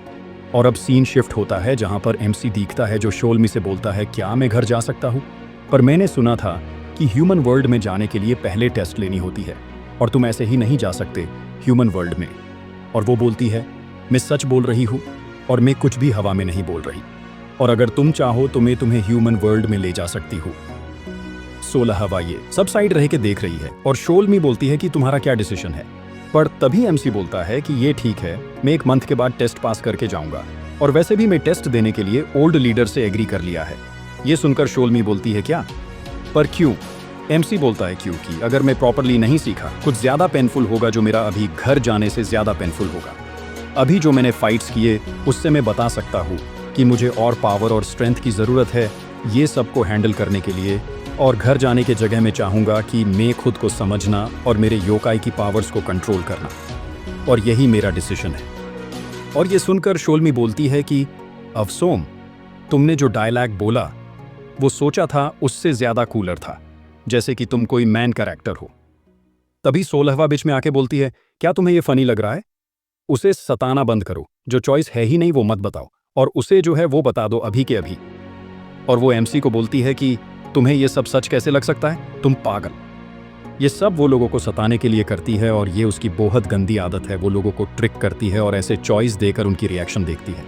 और अब सीन शिफ्ट होता है जहाँ पर एमसी दिखता है जो शोलमी से बोलता है, क्या मैं घर जा सकता हूँ? पर मैंने सुना था कि ह्यूमन वर्ल्ड में जाने के लिए पहले टेस्ट लेनी होती है, और तुम ऐसे ही नहीं जा सकते ह्यूमन वर्ल्ड में। और वो बोलती है, मैं सच बोल रही हूँ, और मैं कुछ भी हवा में नहीं बोल रही, और अगर तुम चाहो तो मैं तुम्हें ह्यूमन वर्ल्ड में ले जा सकती हूँ। 16 हवा ये सब साइड रह के देख रही है, और शोलमी बोलती है कि तुम्हारा क्या डिसीजन है? पर तभी एमसी बोलता है कि ये ठीक है, मैं एक मंथ के बाद टेस्ट पास करके जाऊंगा, और वैसे भी मैं टेस्ट देने के लिए ओल्ड लीडर से एग्री कर लिया है। ये सुनकर शोलमी बोलती है, क्या? पर क्यों? एमसी बोलता है, क्योंकि अगर मैं प्रॉपरली नहीं सीखा कुछ ज्यादा पेनफुल होगा, जो मेरा अभी घर जाने से ज्यादा पेनफुल होगा। अभी जो मैंने फाइट्स किए उससे मैं बता सकता हूँ कि मुझे और पावर और स्ट्रेंथ की ज़रूरत है ये सब को हैंडल करने के लिए, और घर जाने के जगह मैं चाहूँगा कि मैं खुद को समझना और मेरे योकाई की पावर्स को कंट्रोल करना, और यही मेरा डिसीजन है। और ये सुनकर शोलमी बोलती है कि अवसोम, तुमने जो डायलॉग बोला वो सोचा था उससे ज़्यादा कूलर था, जैसे कि तुम कोई मैन कैरेक्टर हो। तभी 16वां बीच में आके बोलती है, क्या तुम्हें ये फनी लग रहा है? उसे सताना बंद करो, जो चॉइस है ही नहीं वो मत बताओ, और उसे जो है वो बता दो अभी के अभी। और वो एमसी को बोलती है कि तुम्हें ये सब सच कैसे लग सकता है, तुम पागल। ये सब वो लोगों को सताने के लिए करती है, और ये उसकी बहुत गंदी आदत है, वो लोगों को ट्रिक करती है और ऐसे चॉइस देकर उनकी रिएक्शन देखती है।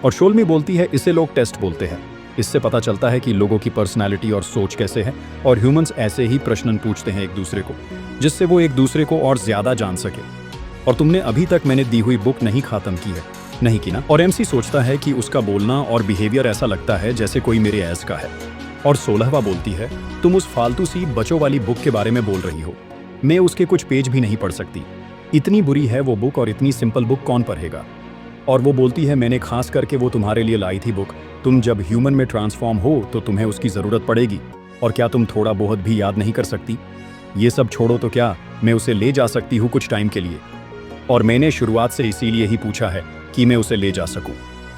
और शोलमी बोलती है, इसे लोग टेस्ट बोलते हैं, इससे पता चलता है कि लोगों की पर्सनैलिटी और सोच कैसे है, और ह्यूमंस ऐसे ही प्रश्न पूछते हैं एक दूसरे को, जिससे वो एक दूसरे को और ज्यादा जान सके। और तुमने अभी तक मैंने दी हुई बुक नहीं खत्म की है, नहीं की ना? और एमसी सोचता है कि उसका बोलना और बिहेवियर ऐसा लगता है जैसे कोई मेरे ऐज का है। और 16वां बोलती है, तुम उस फालतू सी बच्चों वाली बुक के बारे में बोल रही हो, मैं उसके कुछ पेज भी नहीं पढ़ सकती, इतनी बुरी है वो बुक, और इतनी सिंपल बुक कौन पढ़ेगा? और वो बोलती है, मैंने खास करके वो तुम्हारे लिए लाई थी बुक, तुम जब ह्यूमन में ट्रांसफॉर्म हो तो तुम्हें उसकी ज़रूरत पड़ेगी, और क्या तुम थोड़ा बहुत भी याद नहीं कर सकती? ये सब छोड़ो तो क्या मैं उसे ले जा सकती हूँ कुछ टाइम के लिए, और मैंने शुरुआत से इसीलिए ही पूछा है कि मैं उसे ले जा सकूं।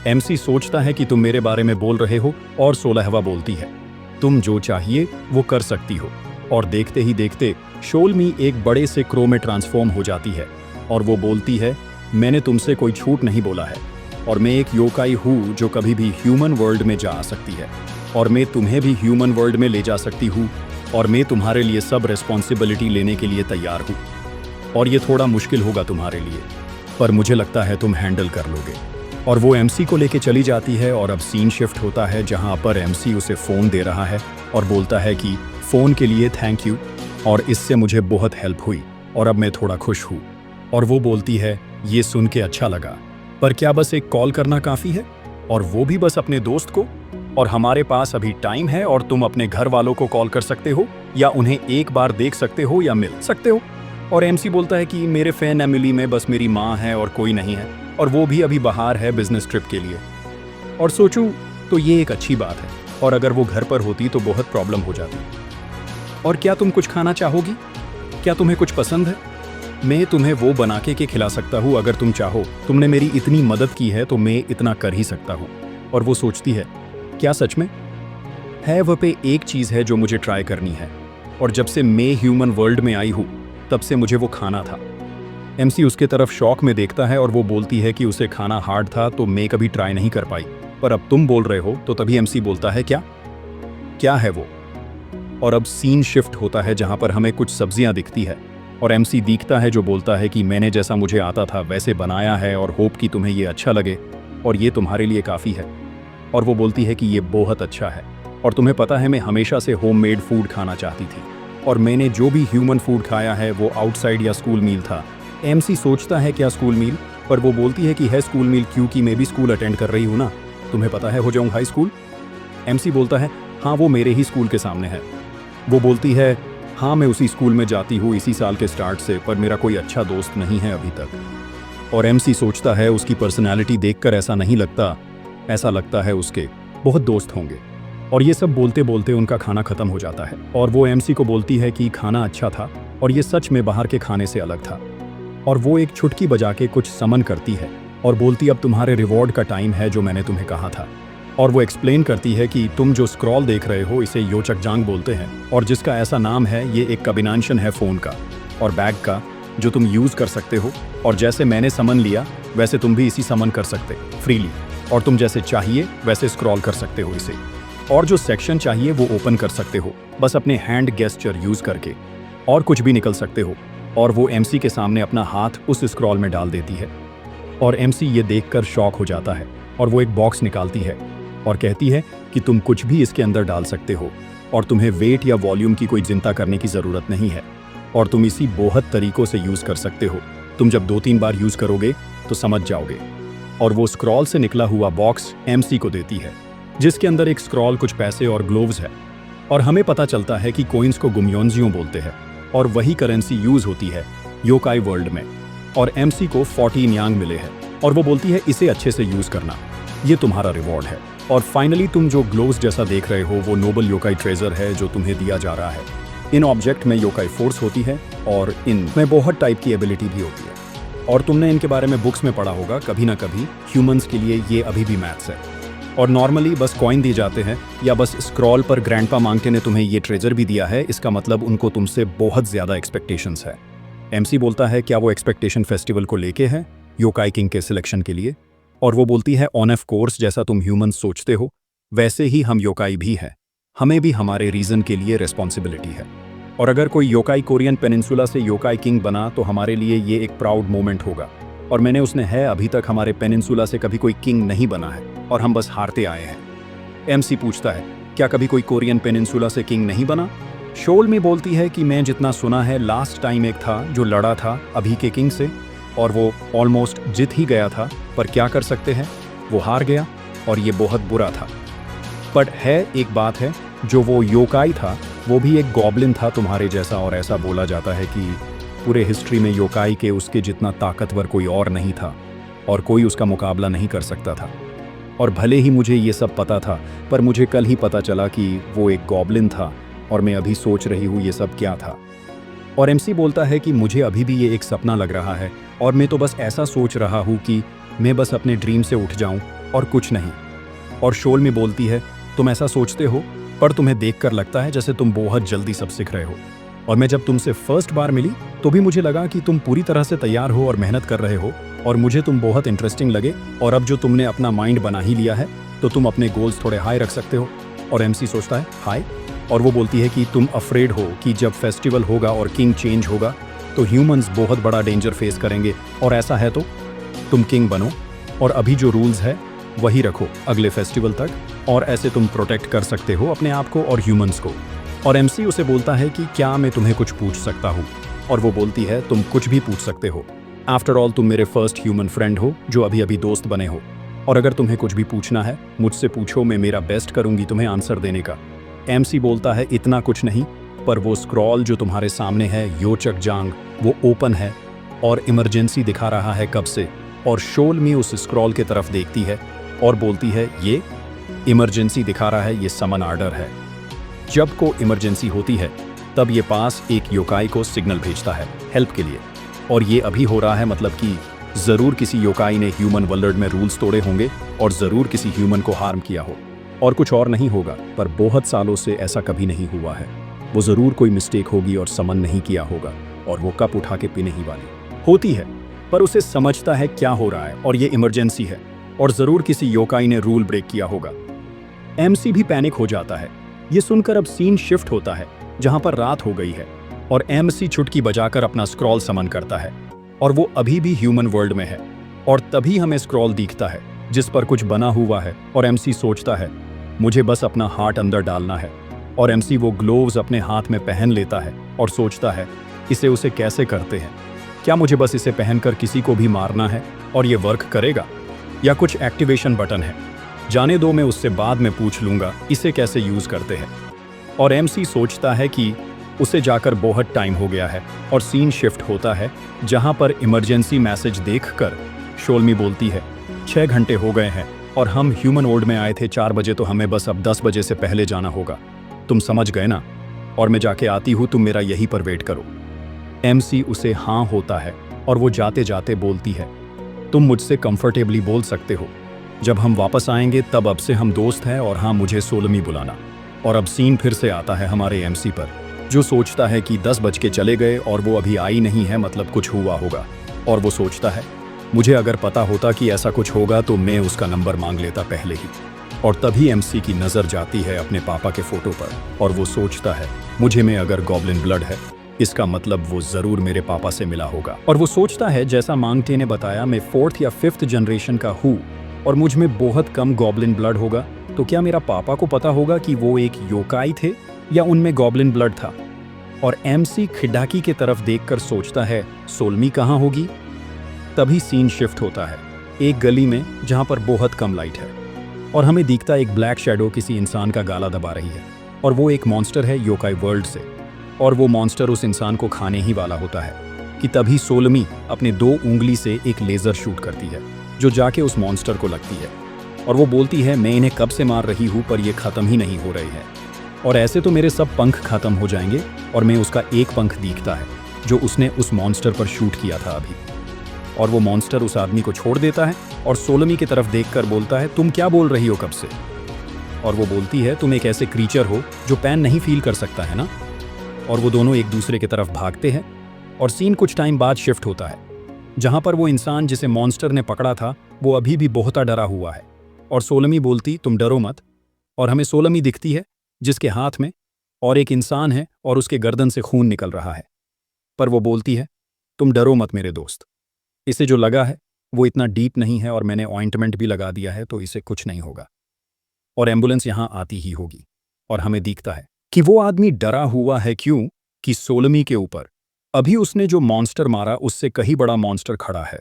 एमसी सोचता है कि तुम मेरे बारे में बोल रहे हो, और 16वां बोलती है, तुम जो चाहिए वो कर सकती हो। और देखते ही देखते शोलमी एक बड़े से क्रो में ट्रांसफॉर्म हो जाती है, और वो बोलती है, मैंने तुमसे कोई झूठ नहीं बोला है, और मैं एक योकाई हूँ जो कभी भी ह्यूमन वर्ल्ड में जा सकती है, और मैं तुम्हें भी ह्यूमन वर्ल्ड में ले जा सकती हूँ, और मैं तुम्हारे लिए सब रिस्पॉन्सिबिलिटी लेने के लिए तैयार हूँ। और ये थोड़ा मुश्किल होगा तुम्हारे लिए, पर मुझे लगता है तुम हैंडल कर लोगे। और वो एमसी को लेके चली जाती है, और अब सीन शिफ्ट होता है जहाँ पर एमसी उसे फ़ोन दे रहा है और बोलता है कि फ़ोन के लिए थैंक यू, और इससे मुझे बहुत हेल्प हुई, और अब मैं थोड़ा खुश हूँ। और वो बोलती है, ये सुन के अच्छा लगा, पर क्या बस एक कॉल करना काफ़ी है? और वो भी बस अपने दोस्त को? और हमारे पास अभी टाइम है, और तुम अपने घर वालों को कॉल कर सकते हो, या उन्हें एक बार देख सकते हो, या मिल सकते हो। और एमसी बोलता है कि मेरे फैमिली में बस मेरी माँ है और कोई नहीं है, और वो भी अभी बाहर है बिजनेस ट्रिप के लिए। और सोचूं तो ये एक अच्छी बात है, और अगर वो घर पर होती तो बहुत प्रॉब्लम हो जाती। और क्या तुम कुछ खाना चाहोगी? क्या तुम्हें कुछ पसंद है? मैं तुम्हें वो बना के खिला सकता हूँ अगर तुम चाहो। तुमने मेरी इतनी मदद की है तो मैं इतना कर ही सकता हूँ। और वो सोचती है, क्या सच में? है वह पे एक चीज़ है जो मुझे ट्राई करनी है, और जब से मैं ह्यूमन वर्ल्ड में आई हूँ तब से मुझे वो खाना था। एमसी उसके तरफ शौक में देखता है और वो बोलती है कि उसे खाना हार्ड था तो मैं कभी ट्राई नहीं कर पाई, पर अब तुम बोल रहे हो। तो तभी एमसी बोलता है क्या क्या है वो। और अब सीन शिफ्ट होता है जहां पर हमें कुछ सब्जियां दिखती है और एमसी दिखता है जो बोलता है कि मैंने जैसा मुझे आता था वैसे बनाया है और होप कि तुम्हें ये अच्छा लगे और ये तुम्हारे लिए काफ़ी है। और वो बोलती है कि ये बहुत अच्छा है और तुम्हें पता है मैं हमेशा से होममेड फूड खाना चाहती थी और मैंने जो भी ह्यूमन फूड खाया है वो आउटसाइड या स्कूल मील था। एमसी सोचता है क्या स्कूल मील, पर वो बोलती है कि है स्कूल मील क्योंकि मैं भी स्कूल अटेंड कर रही हूँ ना, तुम्हें पता है हो जाऊँ हाई स्कूल। एमसी बोलता है हाँ वो मेरे ही स्कूल के सामने है। वो बोलती है हाँ मैं उसी स्कूल में जाती हूँ इसी साल के स्टार्ट से, पर मेरा कोई अच्छा दोस्त नहीं है अभी तक। और एमसी सोचता है उसकी पर्सनैलिटी देखकर ऐसा नहीं लगता, ऐसा लगता है उसके बहुत दोस्त होंगे। और ये सब बोलते बोलते उनका खाना खत्म हो जाता है और वो एमसी को बोलती है कि खाना अच्छा था और ये सच में बाहर के खाने से अलग था। और वो एक छुटकी बजा के कुछ समन करती है और बोलती अब तुम्हारे रिवॉर्ड का टाइम है जो मैंने तुम्हें कहा था। और वो एक्सप्लेन करती है कि तुम जो स्क्रॉल देख रहे हो इसे योचक जांग बोलते हैं और जिसका ऐसा नाम है ये एक कॉम्बिनेशन है फ़ोन का और बैग का जो तुम यूज़ कर सकते हो। और जैसे मैंने समन लिया वैसे तुम भी इसी समन कर सकते फ्रीली, और तुम जैसे चाहिए वैसे स्क्रॉल कर सकते हो इसे, और जो सेक्शन चाहिए वो ओपन कर सकते हो बस अपने हैंड गेस्चर यूज़ करके, और कुछ भी निकल सकते हो। और वो एमसी के सामने अपना हाथ उस स्क्रॉल में डाल देती है और एमसी ये देखकर शॉक हो जाता है और वो एक बॉक्स निकालती है और कहती है कि तुम कुछ भी इसके अंदर डाल सकते हो और तुम्हें वेट या वॉल्यूम की कोई चिंता करने की ज़रूरत नहीं है और तुम इसी बहुत तरीक़ों से यूज़ कर सकते हो। तुम जब 2-3 बार यूज़ करोगे तो समझ जाओगे। और वो स्क्रॉल से निकला हुआ बॉक्स एमसी को देती है जिसके अंदर एक स्क्रॉल, कुछ पैसे और ग्लोव्स है। और हमें पता चलता है कि कोइंस को गुमयोंजियों बोलते हैं और वही करेंसी यूज़ होती है योकाई वर्ल्ड में। और एमसी को 14 यांग मिले हैं और वो बोलती है इसे अच्छे से यूज़ करना, ये तुम्हारा रिवॉर्ड है। और फाइनली तुम जो ग्लोव्स जैसा देख रहे हो वो नोबल योकाई ट्रेजर है जो तुम्हें दिया जा रहा है। इन ऑब्जेक्ट में योकाई फोर्स होती है और इनमें बहुत टाइप की एबिलिटी भी होती है और तुमने इनके बारे में बुक्स में पढ़ा होगा कभी ना कभी। ह्यूमंस के लिए ये अभी भी मैथ्स है और नॉर्मली बस कॉइन दिए जाते हैं या बस स्क्रॉल पर ग्रैंडपा मांगटे ने तुम्हें ये ट्रेजर भी दिया है, इसका मतलब उनको तुमसे बहुत ज़्यादा एक्सपेक्टेशंस है। एमसी बोलता है क्या वो एक्सपेक्टेशन फेस्टिवल को लेके है योकाई किंग के सिलेक्शन के लिए। और वो बोलती है ऑन ऑफ कोर्स जैसा तुम ह्यूमंस सोचते हो वैसे ही हम योकाई भी है, हमें भी हमारे रीजन के लिए रिस्पॉन्सिबिलिटी है। और अगर कोई योकाई कोरियन पेनिनसुला से योकाई किंग बना तो हमारे लिए ये एक प्राउड मोमेंट होगा। और मैंने उसने है अभी तक हमारे पेनिनसुला से कभी कोई किंग नहीं बना है और हम बस हारते आए हैं। एमसी पूछता है क्या कभी कोई कोरियन पेनिनसुला से किंग नहीं बना। शोल में बोलती है कि मैं जितना सुना है लास्ट टाइम एक था जो लड़ा था अभी के किंग से और वो ऑलमोस्ट जीत ही गया था, पर क्या कर सकते हैं वो हार गया और ये बहुत बुरा था। बट है एक बात है, जो वो योकाई था वो भी एक गॉब्लिन था तुम्हारे जैसा और ऐसा बोला जाता है कि पूरे हिस्ट्री में योकाई के उसके जितना ताकतवर कोई और नहीं था और कोई उसका मुकाबला नहीं कर सकता था। और भले ही मुझे ये सब पता था पर मुझे कल ही पता चला कि वो एक गॉब्लिन था और मैं अभी सोच रही हूँ ये सब क्या था। और एमसी बोलता है कि मुझे अभी भी ये एक सपना लग रहा है और मैं तो बस ऐसा सोच रहा हूँ कि मैं बस अपने ड्रीम से उठ जाऊँ और कुछ नहीं। और शोल में बोलती है तुम ऐसा सोचते हो पर तुम्हें देखकर लगता है जैसे तुम बहुत जल्दी सब सीख रहे हो। और मैं जब तुमसे फर्स्ट बार मिली तो भी मुझे लगा कि तुम पूरी तरह से तैयार हो और मेहनत कर रहे हो और मुझे तुम बहुत इंटरेस्टिंग लगे। और अब जो तुमने अपना माइंड बना ही लिया है तो तुम अपने गोल्स थोड़े हाई रख सकते हो। और एमसी सोचता है हाई, और वो बोलती है कि तुम अफ्रेड हो कि जब फेस्टिवल होगा और किंग चेंज होगा तो ह्यूमंस बहुत बड़ा डेंजर फेस करेंगे, और ऐसा है तो तुम किंग बनो और अभी जो रूल्स है वही रखो अगले फेस्टिवल तक, और ऐसे तुम प्रोटेक्ट कर सकते हो अपने आप को और ह्यूमंस को। और एमसी उसे बोलता है कि क्या मैं तुम्हें कुछ पूछ सकता हूँ, और वो बोलती है तुम कुछ भी पूछ सकते हो। आफ्टर ऑल तुम मेरे फर्स्ट ह्यूमन फ्रेंड हो जो अभी अभी दोस्त बने हो, और अगर तुम्हें कुछ भी पूछना है मुझसे पूछो, मैं मेरा बेस्ट करूंगी तुम्हें आंसर देने का। एमसी बोलता है इतना कुछ नहीं, पर वो स्क्रॉल जो तुम्हारे सामने है योचक जांग वो ओपन है और इमरजेंसी दिखा रहा है कब से। और शोल में उस स्क्रॉल के तरफ देखती है और बोलती है ये इमरजेंसी दिखा रहा है, ये समन आर्डर है। जब को इमरजेंसी होती है तब ये पास एक योकाई को सिग्नल भेजता है हेल्प के लिए, और ये अभी हो रहा है, मतलब कि ज़रूर किसी योकाई ने ह्यूमन वर्ल्ड में रूल्स तोड़े होंगे और ज़रूर किसी ह्यूमन को हार्म किया हो, और कुछ और नहीं होगा। पर बहुत सालों से ऐसा कभी नहीं हुआ है। वो ज़रूर कोई मिस्टेक होगी और समन नहीं किया होगा और वो कप उठा के पीने ही वाली। होती है, पर उसे समझता है क्या हो रहा है और ये इमरजेंसी है और ज़रूर किसी योकाई ने रूल ब्रेक किया होगा। एमसी भी पैनिक हो जाता है। ये सुनकर अब सीन शिफ्ट होता है जहां पर रात हो गई है और एमसी चुटकी बजाकर अपना स्क्रॉल समन करता है और वो अभी भी ह्यूमन वर्ल्ड में है। और तभी हमें स्क्रॉल दिखता है जिस पर कुछ बना हुआ है और एमसी सोचता है मुझे बस अपना हार्ट अंदर डालना है। और एमसी वो ग्लोव्स अपने हाथ में पहन लेता है और सोचता है इसे उसे कैसे करते हैं, क्या मुझे बस इसे पहनकर किसी को भी मारना है और ये वर्क करेगा या कुछ एक्टिवेशन बटन है, जाने दो, मैं उससे बाद में पूछ लूंगा इसे कैसे यूज करते हैं। और एमसी सोचता है कि उसे जाकर बहुत टाइम हो गया है और सीन शिफ्ट होता है जहां पर इमरजेंसी मैसेज देखकर शोल्मी बोलती है 6 घंटे हो गए हैं और हम ह्यूमन वर्ल्ड में आए थे 4 बजे, तो हमें बस अब 10 बजे से पहले जाना होगा, तुम समझ गए ना, और मैं जाके आती हूँ, तुम मेरा यहीं पर वेट करो। एमसी उसे हाँ होता है और वो जाते जाते बोलती है तुम मुझसे कंफर्टेबली बोल सकते हो, जब हम वापस आएंगे तब अब से हम दोस्त हैं, और हाँ मुझे सोलमी बुलाना। और अब सीन फिर से आता है हमारे एमसी पर, जो सोचता है कि 10 बज के चले गए और वो अभी आई नहीं है, मतलब कुछ हुआ होगा। और वो सोचता है मुझे अगर पता होता कि ऐसा कुछ होगा तो मैं उसका नंबर मांग लेता पहले ही। और तभी एमसी की नज़र जाती है अपने पापा के फोटो पर और वो सोचता है मुझे में अगर गॉब्लिन ब्लड है, इसका मतलब वो ज़रूर मेरे पापा से मिला होगा। और वो सोचता है जैसा मांगटे ने बताया मैं 4th या 5th जनरेशन का हूँ और मुझ में बहुत कम गॉब्लिन ब्लड होगा, तो क्या मेरा पापा को पता होगा कि वो एक योकाई थे या उनमें गॉब्लिन ब्लड था। और एमसी खिड़की की तरफ देखकर सोचता है सोलमी कहाँ होगी। तभी सीन शिफ्ट होता है एक गली में जहां पर बहुत कम लाइट है और हमें दिखता एक ब्लैक शैडो किसी इंसान का गाला दबा रही है और वो एक मॉन्स्टर है योकाई वर्ल्ड से, और वो मॉन्स्टर उस इंसान को खाने ही वाला होता है कि तभी सोलमी अपने 2 उंगली से एक लेज़र शूट करती है जो जाके उस मॉन्स्टर को लगती है और वो बोलती है मैं इन्हें कब से मार रही हूँ पर ये ख़त्म ही नहीं हो रहे हैं, और ऐसे तो मेरे सब पंख ख़त्म हो जाएंगे। और मैं उसका एक पंख दिखता है जो उसने उस मॉन्स्टर पर शूट किया था अभी, और वो मॉन्स्टर उस आदमी को छोड़ देता है और सोलमी की तरफ देखकर बोलता है तुम क्या बोल रही हो कब से। और वो बोलती है तुम एक ऐसे क्रीचर हो जो पैन नहीं फील कर सकता है ना। और वो दोनों एक दूसरे की तरफ भागते हैं और सीन कुछ टाइम बाद शिफ्ट होता है जहां पर वो इंसान जिसे मॉन्स्टर ने पकड़ा था वो अभी भी बहुत डरा हुआ है। और सोलमी बोलती तुम डरो मत, और हमें सोलमी दिखती है जिसके हाथ में और एक इंसान है और उसके गर्दन से खून निकल रहा है, पर वो बोलती है तुम डरो मत मेरे दोस्त, इसे जो लगा है वो इतना डीप नहीं है और मैंने ऑइंटमेंट भी लगा दिया है तो इसे कुछ नहीं होगा, और एम्बुलेंस यहाँ आती ही होगी। और हमें दिखता है कि वो आदमी डरा हुआ है क्यों कि सोलमी के ऊपर अभी उसने जो मॉन्स्टर मारा उससे कहीं बड़ा मॉन्स्टर खड़ा है,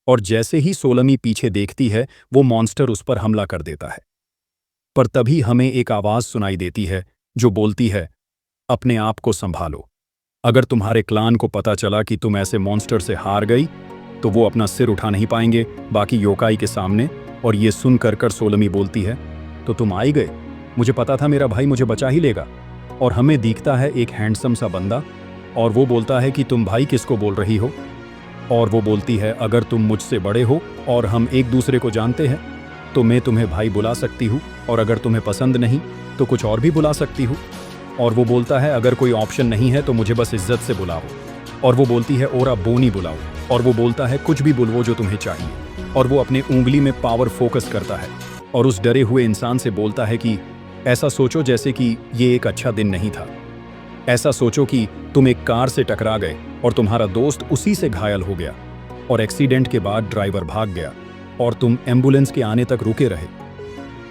और जैसे ही सोलमी पीछे देखती है वो मॉन्स्टर उस पर हमला कर देता है। पर तभी हमें एक आवाज सुनाई देती है जो बोलती है अपने आप को संभालो, अगर तुम्हारे क्लान को पता चला कि तुम ऐसे मॉन्स्टर से हार गई तो वो अपना सिर उठा नहीं पाएंगे बाकी योकाई के सामने। और ये सुन कर सोलमी बोलती है तो तुम आ ही गए, मुझे पता था मेरा भाई मुझे बचा ही लेगा। और हमें दिखता है एक हैंडसम सा बंदा और वो बोलता है कि तुम भाई किसको बोल रही हो। और वो बोलती है अगर तुम मुझसे बड़े हो और हम एक दूसरे को जानते हैं तो मैं तुम्हें भाई बुला सकती हूँ, और अगर तुम्हें पसंद नहीं तो कुछ और भी बुला सकती हूँ। और वो बोलता है अगर कोई ऑप्शन नहीं है तो मुझे बस इज्जत से बुलाओ। और वो बोलती है ओरा बोनी बुलाओ। और वो बोलता है कुछ भी बुलवो जो तुम्हें चाहिए। और वो अपने उंगली में पावर फोकस करता है और उस डरे हुए इंसान से बोलता है कि ऐसा सोचो जैसे कि ये एक अच्छा दिन नहीं था, ऐसा सोचो कि तुम एक कार से टकरा गए और तुम्हारा दोस्त उसी से घायल हो गया और एक्सीडेंट के बाद ड्राइवर भाग गया और तुम एम्बुलेंस के आने तक रुके रहे।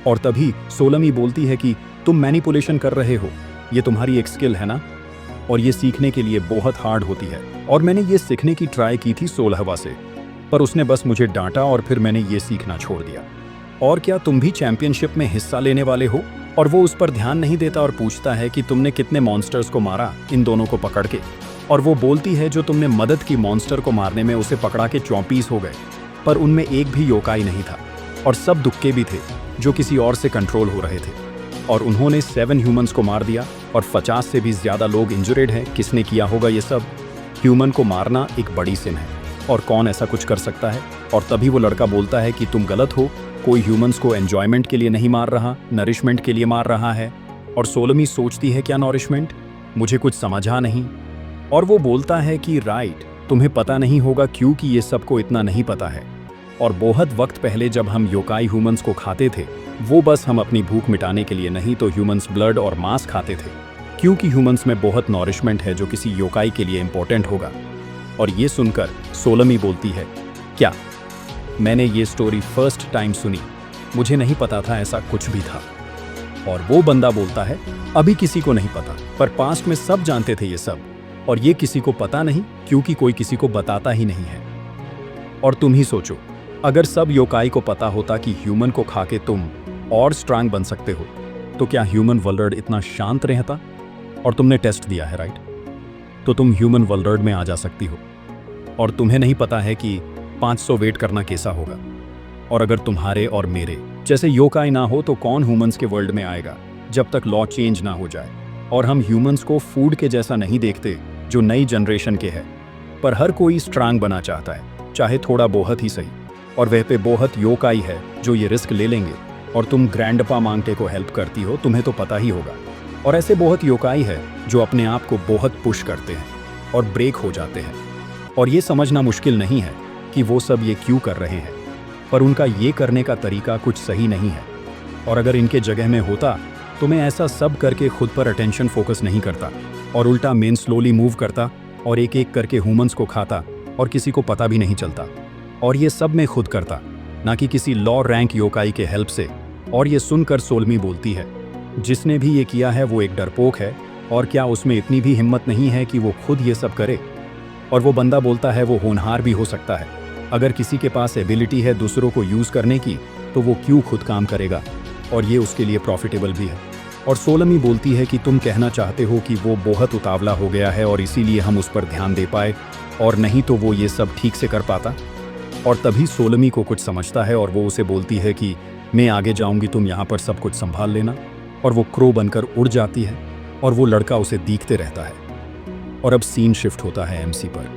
और तभी सोलमी बोलती है कि तुम मैनिपुलेशन कर रहे हो, ये तुम्हारी एक स्किल है ना, और ये सीखने के लिए बहुत हार्ड होती है, और मैंने ये सीखने की ट्राई की थी 16वां से, पर उसने बस मुझे डांटा और फिर मैंने ये सीखना छोड़ दिया। और क्या तुम भी चैंपियनशिप में हिस्सा लेने वाले हो। और वो उस पर ध्यान नहीं देता और पूछता है कि तुमने कितने मॉन्स्टर्स को मारा इन दोनों को पकड़ के। और वो बोलती है जो तुमने मदद की मॉन्स्टर को मारने में, उसे पकड़ा के 34 हो गए, पर उनमें एक भी योकाई नहीं था और सब दुक्के भी थे जो किसी और से कंट्रोल हो रहे थे। और उन्होंने 7 ह्यूमंस को मार दिया और 50 से भी ज़्यादा लोग इंजर्ड हैं। किसने किया होगा ये सब। ह्यूमन को मारना एक बड़ी सिन है और कौन ऐसा कुछ कर सकता है। और तभी वो लड़का बोलता है कि तुम गलत हो, कोई ह्यूमंस को एन्जॉयमेंट के लिए नहीं मार रहा, नरिशमेंट के लिए मार रहा है। और सोलमी सोचती है क्या नरिशमेंट, मुझे कुछ समझा नहीं। और वो बोलता है कि राइट, तुम्हें पता नहीं होगा क्योंकि ये सबको इतना नहीं पता है। और बहुत वक्त पहले जब हम योकाई ह्यूमंस को खाते थे, वो बस हम अपनी भूख मिटाने के लिए नहीं तो ह्यूमंस ब्लड और मांस खाते थे, क्योंकि ह्यूमंस में बहुत नॉरिशमेंट है जो किसी योकाई के लिए इंपॉर्टेंट होगा। और ये सुनकर सोलमी बोलती है, क्या? मैंने ये स्टोरी फर्स्ट टाइम सुनी, मुझे नहीं पता था ऐसा कुछ भी था। और वो बंदा बोलता है, अभी किसी को नहीं पता, पर पास्ट में सब जानते थे ये सब, और ये किसी को पता नहीं क्योंकि कोई किसी को बताता ही नहीं है। और तुम ही सोचो, अगर सब योकाई को पता होता कि ह्यूमन को खा के तुम और स्ट्रांग बन सकते हो, तो क्या ह्यूमन वर्ल्ड इतना शांत रहता? और तुमने टेस्ट दिया है, राइट? तो तुम ह्यूमन वर्ल्ड में आ जा सकती हो। और तुम्हें नहीं पता है कि 500 वेट करना कैसा होगा। और अगर तुम्हारे और मेरे जैसे योकाई ना हो तो कौन ह्यूमंस के वर्ल्ड में आएगा जब तक लॉ चेंज ना हो जाए। और हम ह्यूमंस को फूड के जैसा नहीं देखते जो नई जनरेशन के है, पर हर कोई स्ट्रांग बना चाहता है, चाहे थोड़ा बहुत ही सही। और वह पे बहुत योकाई है जो ये रिस्क ले लेंगे। और तुम ग्रैंडपा मांगटे को हेल्प करती हो, तुम्हें तो पता ही होगा। और ऐसे बहुत योकाई है जो अपने आप को बहुत पुश करते हैं और ब्रेक हो जाते हैं। और ये समझना मुश्किल नहीं है कि वो सब ये क्यों कर रहे हैं, पर उनका ये करने का तरीका कुछ सही नहीं है। और अगर इनके जगह में होता तो मैं ऐसा सब करके खुद पर अटेंशन फोकस नहीं करता, और उल्टा मेन स्लोली मूव करता और एक एक करके ह्यूमंस को खाता और किसी को पता भी नहीं चलता। और ये सब मैं खुद करता, ना कि किसी लॉ रैंक योकाई के हेल्प से। और ये सुनकर सोलमी बोलती है, जिसने भी ये किया है वो एक डरपोक है, और क्या उसमें इतनी भी हिम्मत नहीं है कि वो खुद ये सब करे? और वो बंदा बोलता है, वो होनहार भी हो सकता है। अगर किसी के पास एबिलिटी है दूसरों को यूज़ करने की, तो वो क्यों खुद काम करेगा? और ये उसके लिए प्रॉफिटेबल भी है। और सोलमी बोलती है कि तुम कहना चाहते हो कि वो बहुत उतावला हो गया है और इसीलिए हम उस पर ध्यान दे पाए, और नहीं तो वो ये सब ठीक से कर पाता। और तभी सोलमी को कुछ समझता है और वो उसे बोलती है कि मैं आगे जाऊंगी, तुम यहाँ पर सब कुछ संभाल लेना। और वो क्रो बनकर उड़ जाती है और वो लड़का उसे देखते रहता है। और अब सीन शिफ्ट होता है एमसी पर,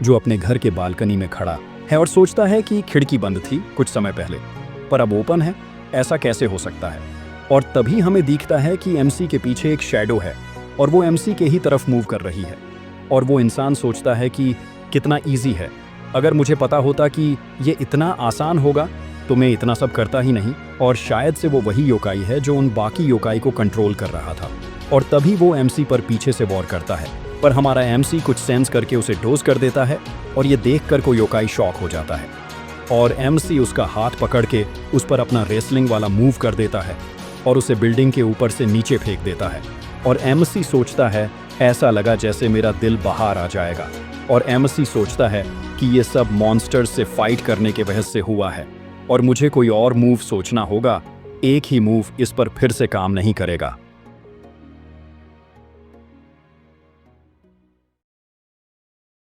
जो अपने घर के बालकनी में खड़ा है और सोचता है कि खिड़की बंद थी कुछ समय पहले, पर अब ओपन है, ऐसा कैसे हो सकता है? और तभी हमें दिखता है कि एमसी के पीछे एक शैडो है और वो एमसी के ही तरफ मूव कर रही है। और वो इंसान सोचता है कि कितना ईजी है, अगर मुझे पता होता कि ये इतना आसान होगा तो मैं इतना सब करता ही नहीं। और शायद से वो वही योकाई है जो उन बाकी योकाई को कंट्रोल कर रहा था। और तभी वो एमसी पर पीछे से वॉर करता है, पर हमारा एमसी कुछ सेंस करके उसे डोज कर देता है। और ये देखकर कोई योकाई शॉक हो जाता है और एमसी उसका हाथ पकड़ के उस पर अपना रेसलिंग वाला मूव कर देता है और उसे बिल्डिंग के ऊपर से नीचे फेंक देता है। और एमसी सोचता है, ऐसा लगा जैसे मेरा दिल बाहर आ जाएगा। और एमसी सोचता है कि ये सब मॉन्स्टर्स से फाइट करने के वजह से हुआ है और मुझे कोई और मूव सोचना होगा, एक ही मूव इस पर फिर से काम नहीं करेगा।